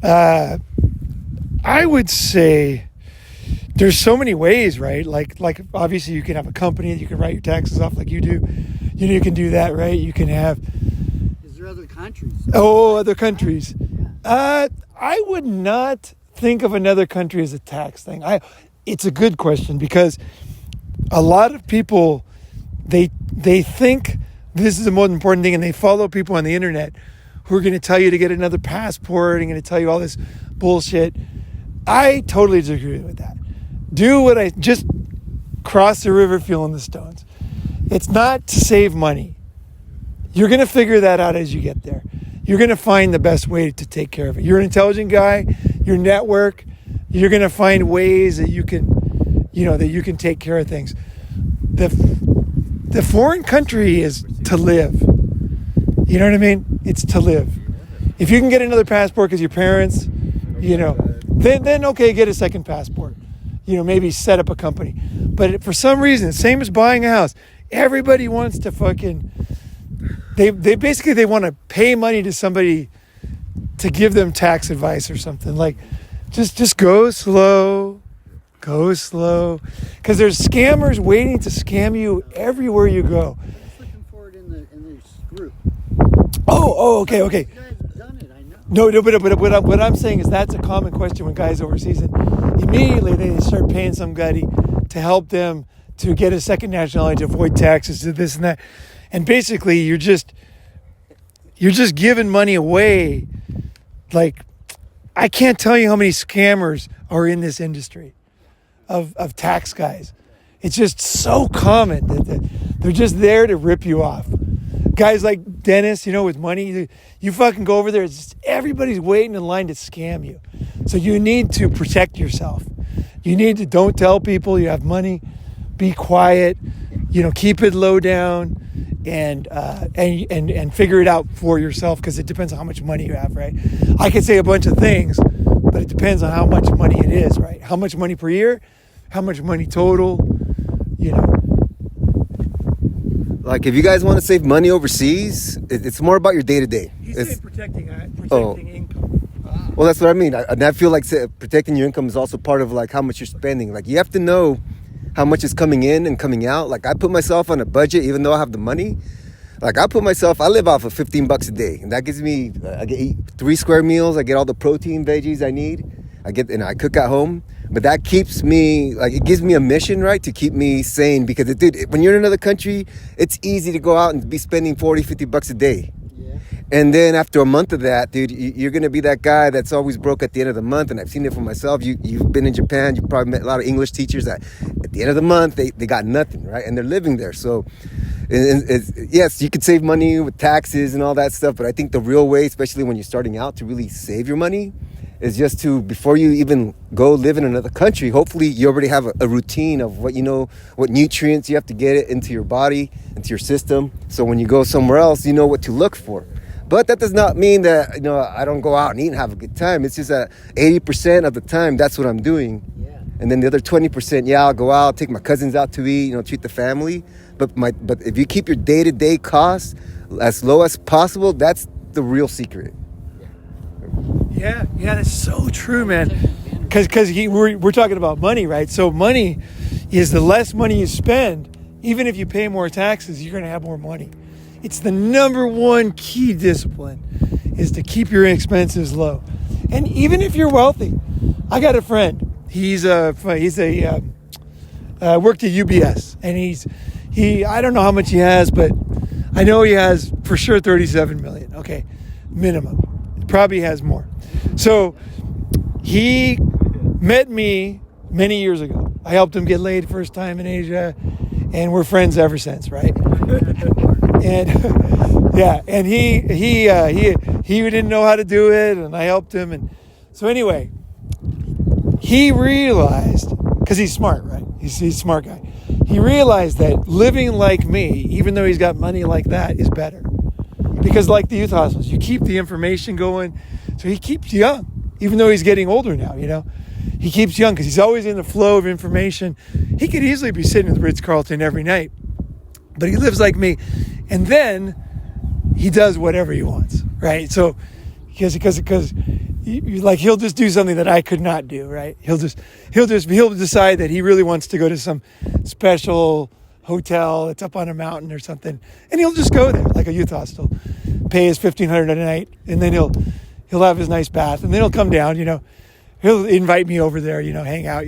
I would say there's so many ways, right? Like obviously you can have a company that you can write your taxes off like you do. You know, you can do that, right? You can have. Is there other countries? Oh, other countries. I would not think of another country as a tax thing. It's a good question because a lot of people, they think this is the most important thing and they follow people on the internet who are going to tell you to get another passport and going to tell you all this bullshit. I totally disagree with that. Do what just cross the river feeling the stones. It's not to save money. You're going to figure that out as you get there. You're going to find the best way to take care of it. You're an intelligent guy, your network, you're going to find ways that you can take care of things. The foreign country is to live. You know what I mean? It's to live. If you can get another passport because your parents, then okay, get a second passport. Maybe set up a company. But for some reason, same as buying a house, everybody wants to fucking, they want to pay money to somebody to give them tax advice or something. Like, just go slow. Go slow. Because there's scammers waiting to scam you everywhere you go. I'm just looking for it in this group. Oh, okay. You guys have done it, I know. No, but what I'm saying is that's a common question when guys overseas. And immediately they start paying somebody to help them to get a second nationality, to avoid taxes, to this and that. And basically you're just giving money away. Like, I can't tell you how many scammers are in this industry of tax guys. It's just so common that they're just there to rip you off. Guys like Dennis, with money, you fucking go over there, it's just everybody's waiting in line to scam you. So you need to protect yourself. You need to don't tell people you have money, be quiet, keep it low down and figure it out for yourself because it depends on how much money you have, right? I could say a bunch of things, but it depends on how much money it is, right? How much money per year? How much money total? Like, if you guys want to save money overseas, it's more about your day-to-day. He's saying protecting income. Well, that's what I mean. And I feel like protecting your income is also part of, like, how much you're spending. Like, you have to know how much is coming in and coming out. Like, I put myself on a budget, even though I have the money. Like, I live off of $15 a day. And that gives me, I get 3 square meals. I get all the protein, veggies I need. I cook at home. But that keeps me, like, it gives me a mission, right, to keep me sane. Because, dude, when you're in another country, it's easy to go out and be spending $40-50 a day. Yeah. And then after a month of that, dude, you're going to be that guy that's always broke at the end of the month. And I've seen it for myself. You've been in Japan. You've probably met a lot of English teachers that at the the end of the month, they got nothing, right? And they're living there. So, yes, you could save money with taxes and all that stuff, but I think the real way, especially when you're starting out, to really save your money is just to, before you even go live in another country, hopefully you already have a routine of what what nutrients you have to get it into your body, into your system. So when you go somewhere else, you know what to look for. But that does not mean that, I don't go out and eat and have a good time. It's just that 80% of the time, that's what I'm doing. Yeah. And then the other 20%, yeah, I'll go out, take my cousins out to eat, treat the family. But if you keep your day-to-day costs as low as possible, that's the real secret. Yeah, that's so true, man. Because we're talking about money, right? So money is the less money you spend, even if you pay more taxes, you're going to have more money. It's the number one key discipline is to keep your expenses low. And even if you're wealthy, I got a friend. He's worked at UBS, and I don't know how much he has, but I know he has for sure 37 million. Okay, minimum. Probably has more. So he met me many years ago. I helped him get laid first time in Asia, and we're friends ever since, right? And yeah, and he didn't know how to do it, and I helped him. And so anyway, he realized, because he's smart, right? He's a smart guy. He realized that living like me, even though he's got money like that, is better. Because like the youth hostels, you keep the information going, so he keeps young, even though he's getting older now, He keeps young because he's always in the flow of information. He could easily be sitting at the Ritz-Carlton every night, but he lives like me. And then he does whatever he wants, right? So because he'll just do something that I could not do, right? He'll decide that he really wants to go to some special hotel that's up on a mountain or something, and he'll just go there, like a youth hostel, pay his $1,500 a night, and then he'll have his nice bath, and then he'll come down, he'll invite me over there, hang out,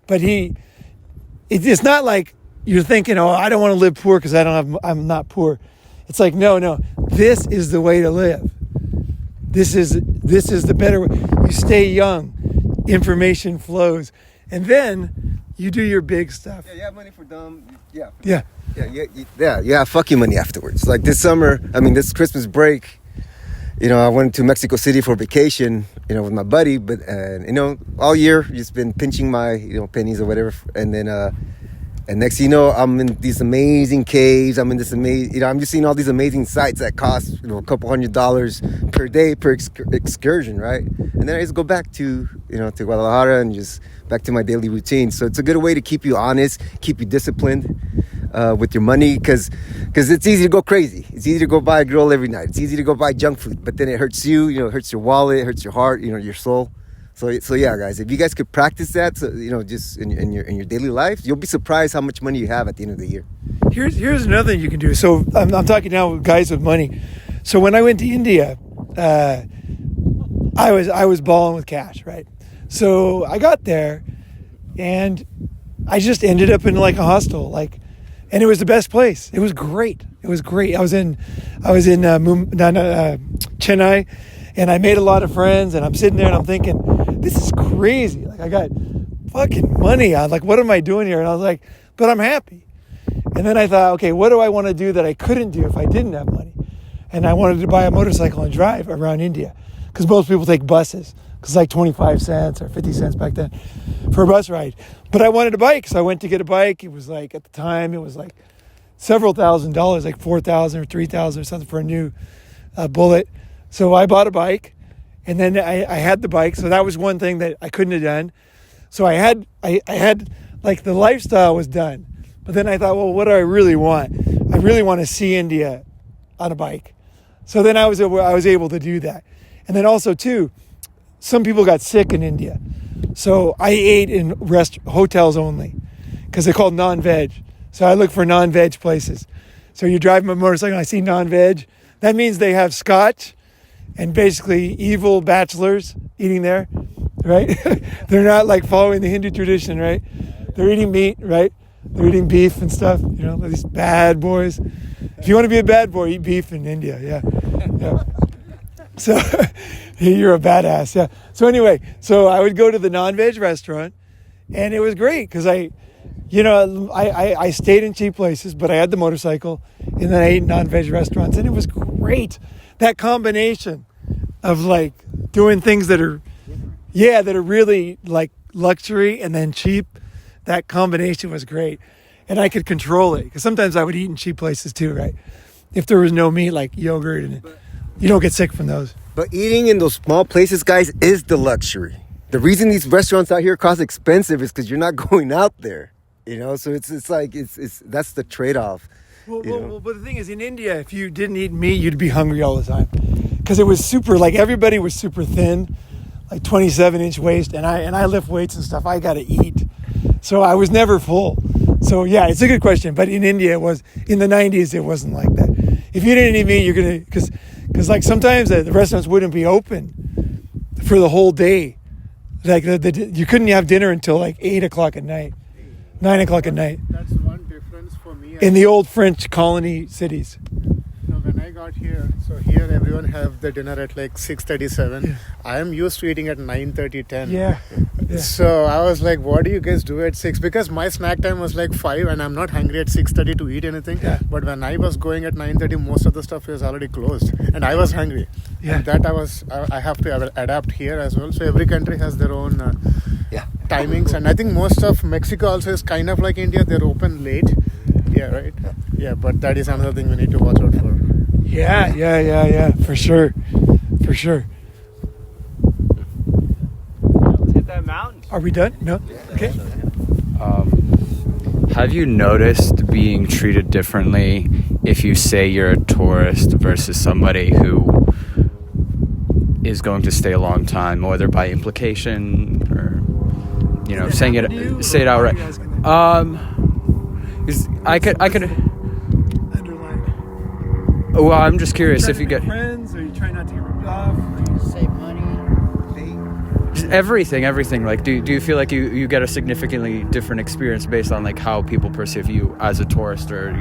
but it's not like you're thinking, oh, I don't want to live poor because I'm not poor. It's like, no, this is the way to live. This is the better way. You stay young, information flows, and then you do your big stuff. Yeah, you have money for dumb. Yeah. You have fucking money afterwards. Like this summer, this Christmas break, I went to Mexico City for vacation, with my buddy, but all year just been pinching my, pennies or whatever, and then and next thing you know, I'm in these amazing caves. I'm in this amazing, I'm just seeing all these amazing sites that cost, a couple $100 per day per excursion, right? And then I just go back to, to Guadalajara and just back to my daily routine. So it's a good way to keep you honest, keep you disciplined with your money, because it's easy to go crazy. It's easy to go buy a girl every night. It's easy to go buy junk food, but then it hurts you, it hurts your wallet, it hurts your heart, your soul. So yeah, guys, if you guys could practice that, so, just in your daily life, you'll be surprised how much money you have at the end of the year. Here's another thing you can do. So I'm talking now with guys with money. So when I went to India, I was balling with cash, right? So I got there, and I just ended up in like a hostel, and it was the best place. It was great. I was in Chennai, and I made a lot of friends, and I'm sitting there and I'm thinking, this is crazy. I got fucking money. I'm like, what am I doing here? And I was like, but I'm happy. And then I thought, okay, what do I want to do that I couldn't do if I didn't have money? And I wanted to buy a motorcycle and drive around India, because most people take buses, because it's like 25 cents or 50 cents back then for a bus ride. But I wanted a bike, so I went to get a bike. It was like, at the time, it was like several $1,000s, like $4,000 or $3,000 or something for a new Bullet. So I bought a bike, and then I had the bike. So that was one thing that I couldn't have done. So I had like the lifestyle was done. But then I thought, well, what do I really want? I really want to see India on a bike. So then I was able to do that. And then also too, some people got sick in India. So I ate in hotels only, because they're called non-veg. So I look for non-veg places. So you drive my motorcycle and I see non-veg. That means they have scotch and basically evil bachelors eating there, right? They're not like following the Hindu tradition, right? They're eating meat, right? They're eating beef and stuff, these bad boys. If you want to be a bad boy, eat beef in India, yeah. So you're a badass, yeah. So anyway, so I would go to the non-veg restaurant, and it was great because I stayed in cheap places, but I had the motorcycle, and then I ate non-veg restaurants, and it was great. That combination of like doing things that are really like luxury and then cheap, that combination was great. And I could control it, because sometimes I would eat in cheap places too, right? If there was no meat, like yogurt, and you don't get sick from those. But eating in those small places, guys, is the luxury. The reason these restaurants out here cost expensive is because you're not going out there, So it's that's the trade-off. Well, but the thing is, in India, if you didn't eat meat, you'd be hungry all the time, because it was super. Like everybody was super thin, like 27-inch waist, and I lift weights and stuff. I got to eat, so I was never full. So yeah, it's a good question. But in India, it was in the 90s. It wasn't like that. If you didn't eat meat, you're gonna because like sometimes the restaurants wouldn't be open for the whole day. Like you couldn't have dinner until like 8 o'clock at night, 9 o'clock at night. That's one difference for me. In the old French colony cities. When I got here, so here everyone have the dinner at like 6:37. Yeah. I am used to eating at 9:30, 10. Yeah. So I was like, what do you guys do at 6? Because my snack time was like 5, and I'm not hungry at 6:30 to eat anything. Yeah. But when I was going at 9:30, most of the stuff was already closed, and I was hungry. Yeah. And that I have to adapt here as well. So every country has their own timings, and I think most of Mexico also is kind of like India. They're open late. Yeah, right. Yeah, but that is another thing we need to watch out for. Yeah, for sure. Let's hit that mountain. Are we done? No? Okay. Have you noticed being treated differently if you say you're a tourist versus somebody who is going to stay a long time, whether by implication or, say it outright? I could. Well, I'm just curious if you get friends, or you try not to get ripped off, Or you save money. just everything. Like, do you feel like you get a significantly different experience based on like how people perceive you as a tourist, or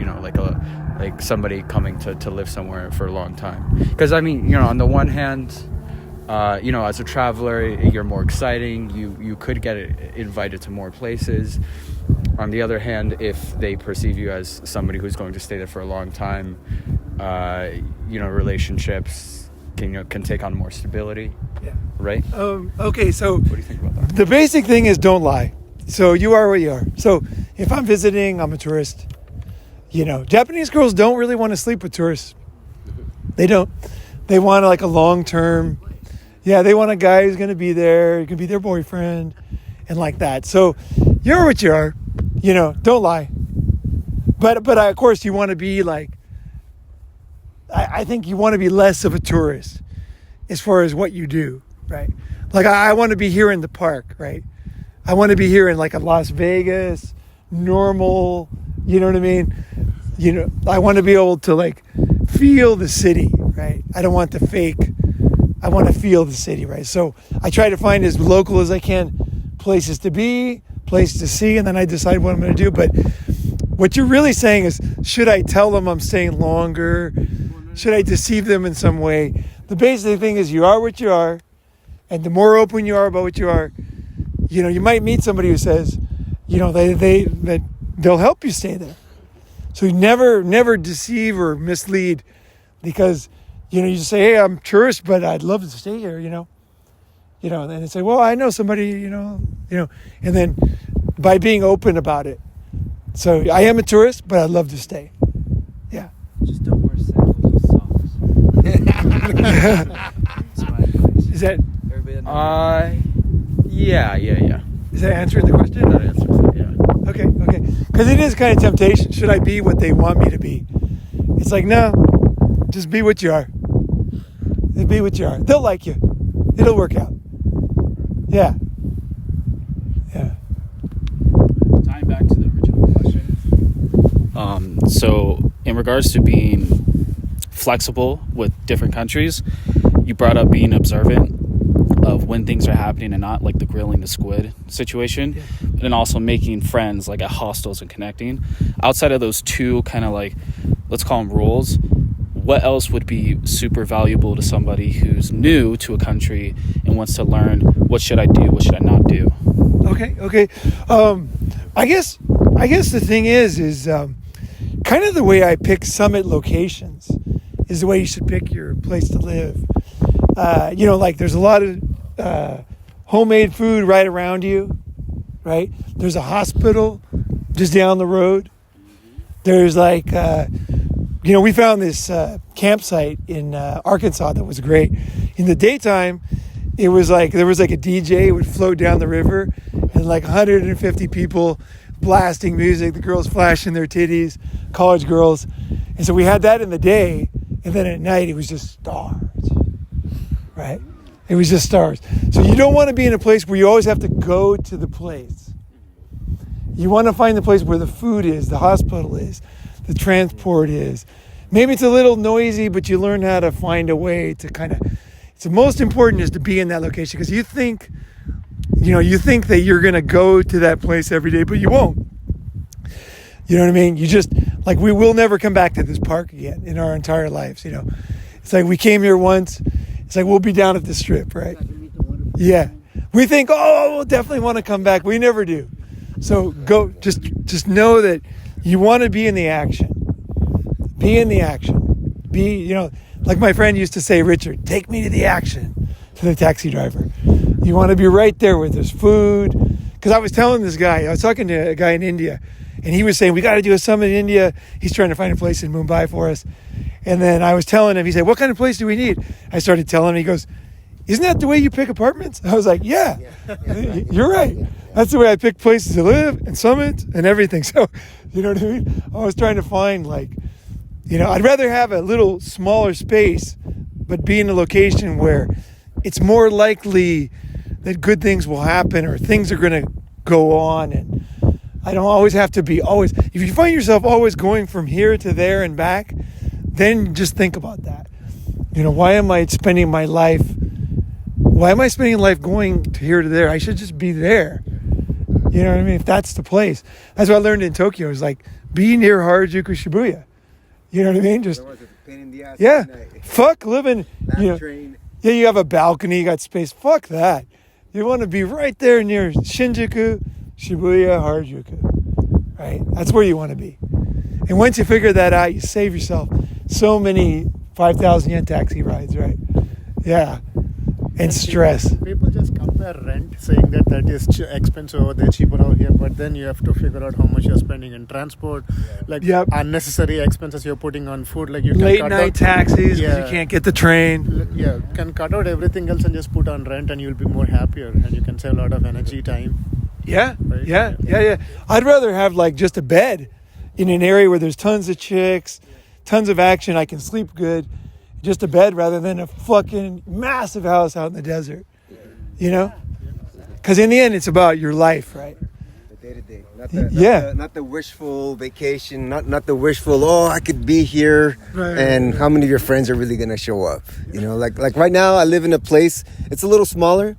like somebody coming to live somewhere for a long time? Because I mean, on the one hand, as a traveler, you're more exciting. You could get invited to more places. On the other hand, if they perceive you as somebody who's going to stay there for a long time, relationships can take on more stability. Yeah. Right? Okay, so What do you think about that? the basic thing is don't lie. So you are what you are. So if I'm visiting, I'm a tourist. Japanese girls don't really want to sleep with tourists. They don't. They want like a long-term. Yeah, they want a guy who's going to be there. He can be their boyfriend and like that. So you're what you are. Don't lie. But of course you want to be like, I think you want to be less of a tourist as far as what you do, right? Like I want to be here in the park, right? I want to be here in like a Las Vegas, normal, you know what I mean? I want to be able to like feel the city, right? I don't want the fake. I want to feel the city, right? So I try to find as local as I can places to be, places to see, and then I decide what I'm going to do. But what you're really saying is, should I tell them I'm staying longer? Should I deceive them in some way? The basic thing is you are what you are, and the more open you are about what you are, you might meet somebody who says, they'll help you stay there. So you never deceive or mislead, because you just say, hey, I'm a tourist, but I'd love to stay here, and then they say, well, I know somebody, and then by being open about it. So I am a tourist, but I'd love to stay. Yeah. Just don't wear sandals and socks. That's my advice. Is that Yeah. is that answering the question? That answers it, yeah. Okay. Because it is kind of temptation. Should I be what they want me to be? It's like, no, just be what you are. Just be what you are. They'll like you. It'll work out. Yeah. Tying back to the original question. So in regards to being flexible with different countries, you brought up being observant of when things are happening and not, like the grilling the squid situation, and also making friends like at hostels and connecting. Outside of those two kind of like, let's call them rules, what else would be super valuable to somebody who's new to a country and wants to learn, what should I do, what should I not do? Okay. I guess I guess the thing is kind of the way I pick summit locations is the way you should pick your place to live. Like there's a lot of homemade food right around you, right? There's a hospital just down the road. There's like, we found this campsite in Arkansas that was great. In the daytime, it was like, there was like a DJ would float down the river and like 150 people blasting music, the girls flashing their titties, college girls. And so we had that in the day, and then at night it was just stars, right? It was just stars. So you don't want to be in a place where you always have to go to the place. You want to find the place where the food is, the hospital is, the transport is. Maybe it's a little noisy, but you learn how to find a way to kind of, it's the most important is to be in that location, because you think that you're going to go to that place every day, but you won't. You know what I mean? You just, like, we will never come back to this park again in our entire lives, It's like we came here once. It's like we'll be down at the Strip, right? Yeah. We think, we'll definitely want to come back. We never do. So go, just know that you want to be in the action. Be in the action. Be, like my friend used to say, Richard, take me to the action, to the taxi driver. You want to be right there where there's food. Because I was telling this guy, I was talking to a guy in India, and he was saying, we got to do a summit in India. He's trying to find a place in Mumbai for us. And then I was telling him, he said, what kind of place do we need? I started telling him, he goes, isn't that the way you pick apartments? I was like, yeah. You're right. That's the way I pick places to live and summits and everything. So, you know what I mean? I was trying to find I'd rather have a little smaller space, but be in a location where it's more likely that good things will happen or things are going to go on. And I don't always have to be if you find yourself always going from here to there and back, then just think about that. Why am I spending life going to here to there? I should just be there. You know what I mean? If that's the place. That's what I learned in Tokyo. Is like, be near Harajuku, Shibuya. You know what I mean? Just, yeah. Fuck living, yeah, you have a balcony, you got space. Fuck that. You want to be right there near Shinjuku, Shibuya, Harajuku. Right? That's where you want to be. And once you figure that out, you save yourself so many 5,000 yen taxi rides, right? Yeah. And stress. People just compare rent, saying that is expensive over there, cheaper out here, but then you have to figure out how much you're spending in transport, unnecessary expenses you're putting on food, like you can late night taxis because you can't get the train. Yeah, can cut out everything else and just put on rent, and you'll be more happier, and you can save a lot of energy, time. Yeah, right? Yeah. I'd rather have just a bed in an area where there's tons of chicks, tons of action. I can sleep good. Just a bed rather than a fucking massive house out in the desert, Because in the end, it's about your life, right? The day-to-day. Not the wishful vacation, not the wishful, I could be here, and how many of your friends are really going to show up? Like right now, I live in a place, it's a little smaller,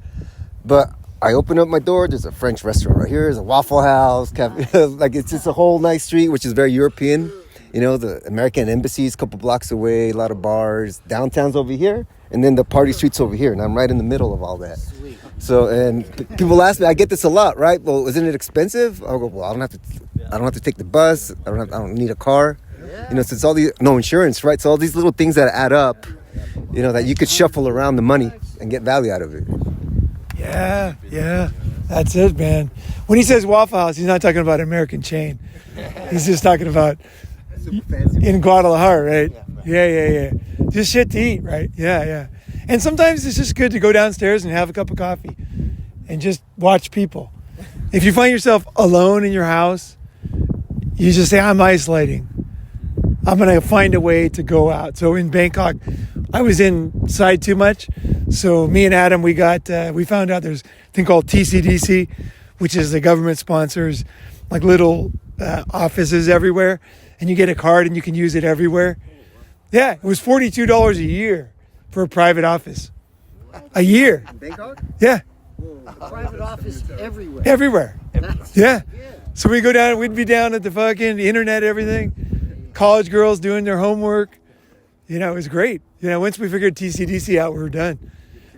but I open up my door, there's a French restaurant right here, there's a Waffle House, cafe, it's just a whole nice street, which is very European. The American embassy is a couple blocks away, a lot of bars. Downtown's over here, and then the party street's over here, and I'm right in the middle of all that. Sweet. So, and people ask me, I get this a lot, right? Well, isn't it expensive? I'll go, well, I don't have to take the bus. I don't need a car. So it's all these, no insurance, right? So all these little things that add up, that you could shuffle around the money and get value out of it. Yeah. That's it, man. When he says Waffle House, he's not talking about an American chain. He's just talking about in Guadalajara, right? Yeah. Just shit to eat, right? Yeah. And sometimes it's just good to go downstairs and have a cup of coffee and just watch people. If you find yourself alone in your house, you just say, I'm isolating. I'm going to find a way to go out. So in Bangkok, I was inside too much. So me and Adam, we found out there's a thing called TCDC, which is the government sponsors, like little offices everywhere. And you get a card and you can use it everywhere. Yeah, it was $42 a year for a private office. A year. In Bangkok? Yeah. A private office everywhere. Everywhere. Yeah. So we'd be down at the fucking internet, everything. College girls doing their homework. It was great. Once we figured TCDC out, we were done.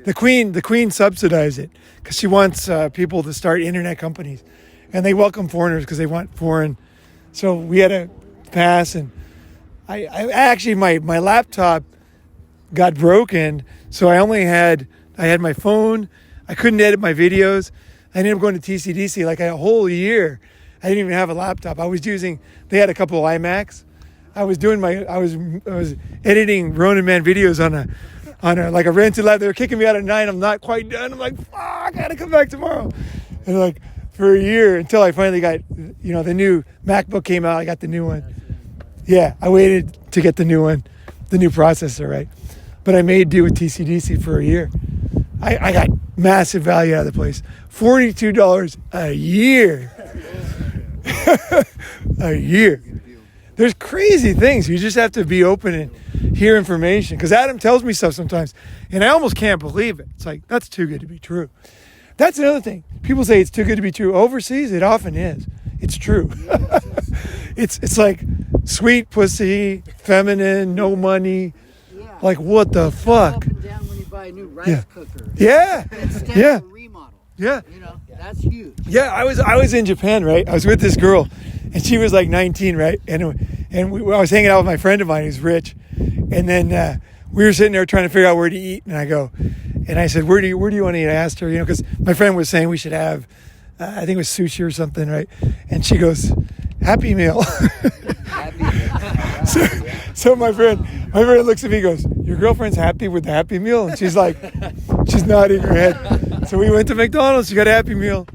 The queen subsidized it because she wants people to start internet companies. and they welcome foreigners because they want foreign. So we had a pass, and I actually my laptop got broken, so I had my phone. I couldn't edit my videos. I ended up going to TCDC like a whole year. I didn't even have a laptop. They had a couple of iMacs. I was editing Ronin Man videos on a like a rented lab. They were kicking me out at night. I'm not quite done. I'm like, fuck, I gotta come back tomorrow. And like for a year until I finally got, the new MacBook came out. I got the new one. Yeah, I waited to get the new one, the new processor, right? But I made do with TCDC for a year. I got massive value out of the place. $42 a year. A year. There's crazy things. You just have to be open and hear information. Because Adam tells me stuff sometimes, and I almost can't believe it. It's like, that's too good to be true. That's another thing. People say it's too good to be true. Overseas, it often is. It's true. It's like sweet pussy, feminine, no money. Yeah. Like, what the fuck? Up and down when you buy a new rice cooker. Yeah. Instead Yeah. of a remodel. Yeah. That's huge. Yeah, I was in Japan, right? I was with this girl, and she was like 19, right? And I was hanging out with my friend of mine who's rich, and then we were sitting there trying to figure out where to eat, and I said, where do you want to eat? I asked her, because my friend was saying we should have, I think it was sushi or something, right? And she goes, Happy Meal. So my friend looks at me and goes, your girlfriend's happy with the Happy Meal? And she's like, she's nodding her head. So we went to McDonald's. She got a Happy Meal.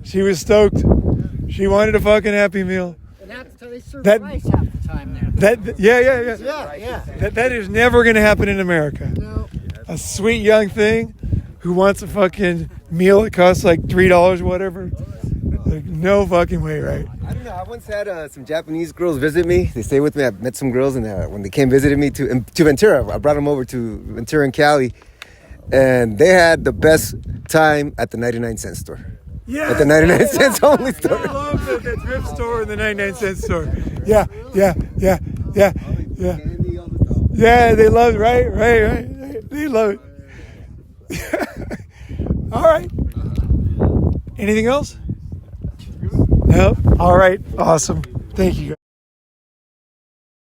She was stoked. She wanted a fucking Happy Meal. And they serve rice half the time there. Yeah. That is never going to happen in America. No. A sweet young thing who wants a fucking meal that costs like $3 or whatever. Like, no fucking way, right? I don't know. I once had some Japanese girls visit me. They stayed with me. I met some girls, and when they came visited me to Ventura, I brought them over to Ventura and Cali, and they had the best time at the 99-cent store. Yeah. At the 99 cents only store. I love the thrift store and the 99-cent store. Yeah. Yeah, they love it. Right. They love it. All right. Anything else? No? All right. Awesome. Thank you.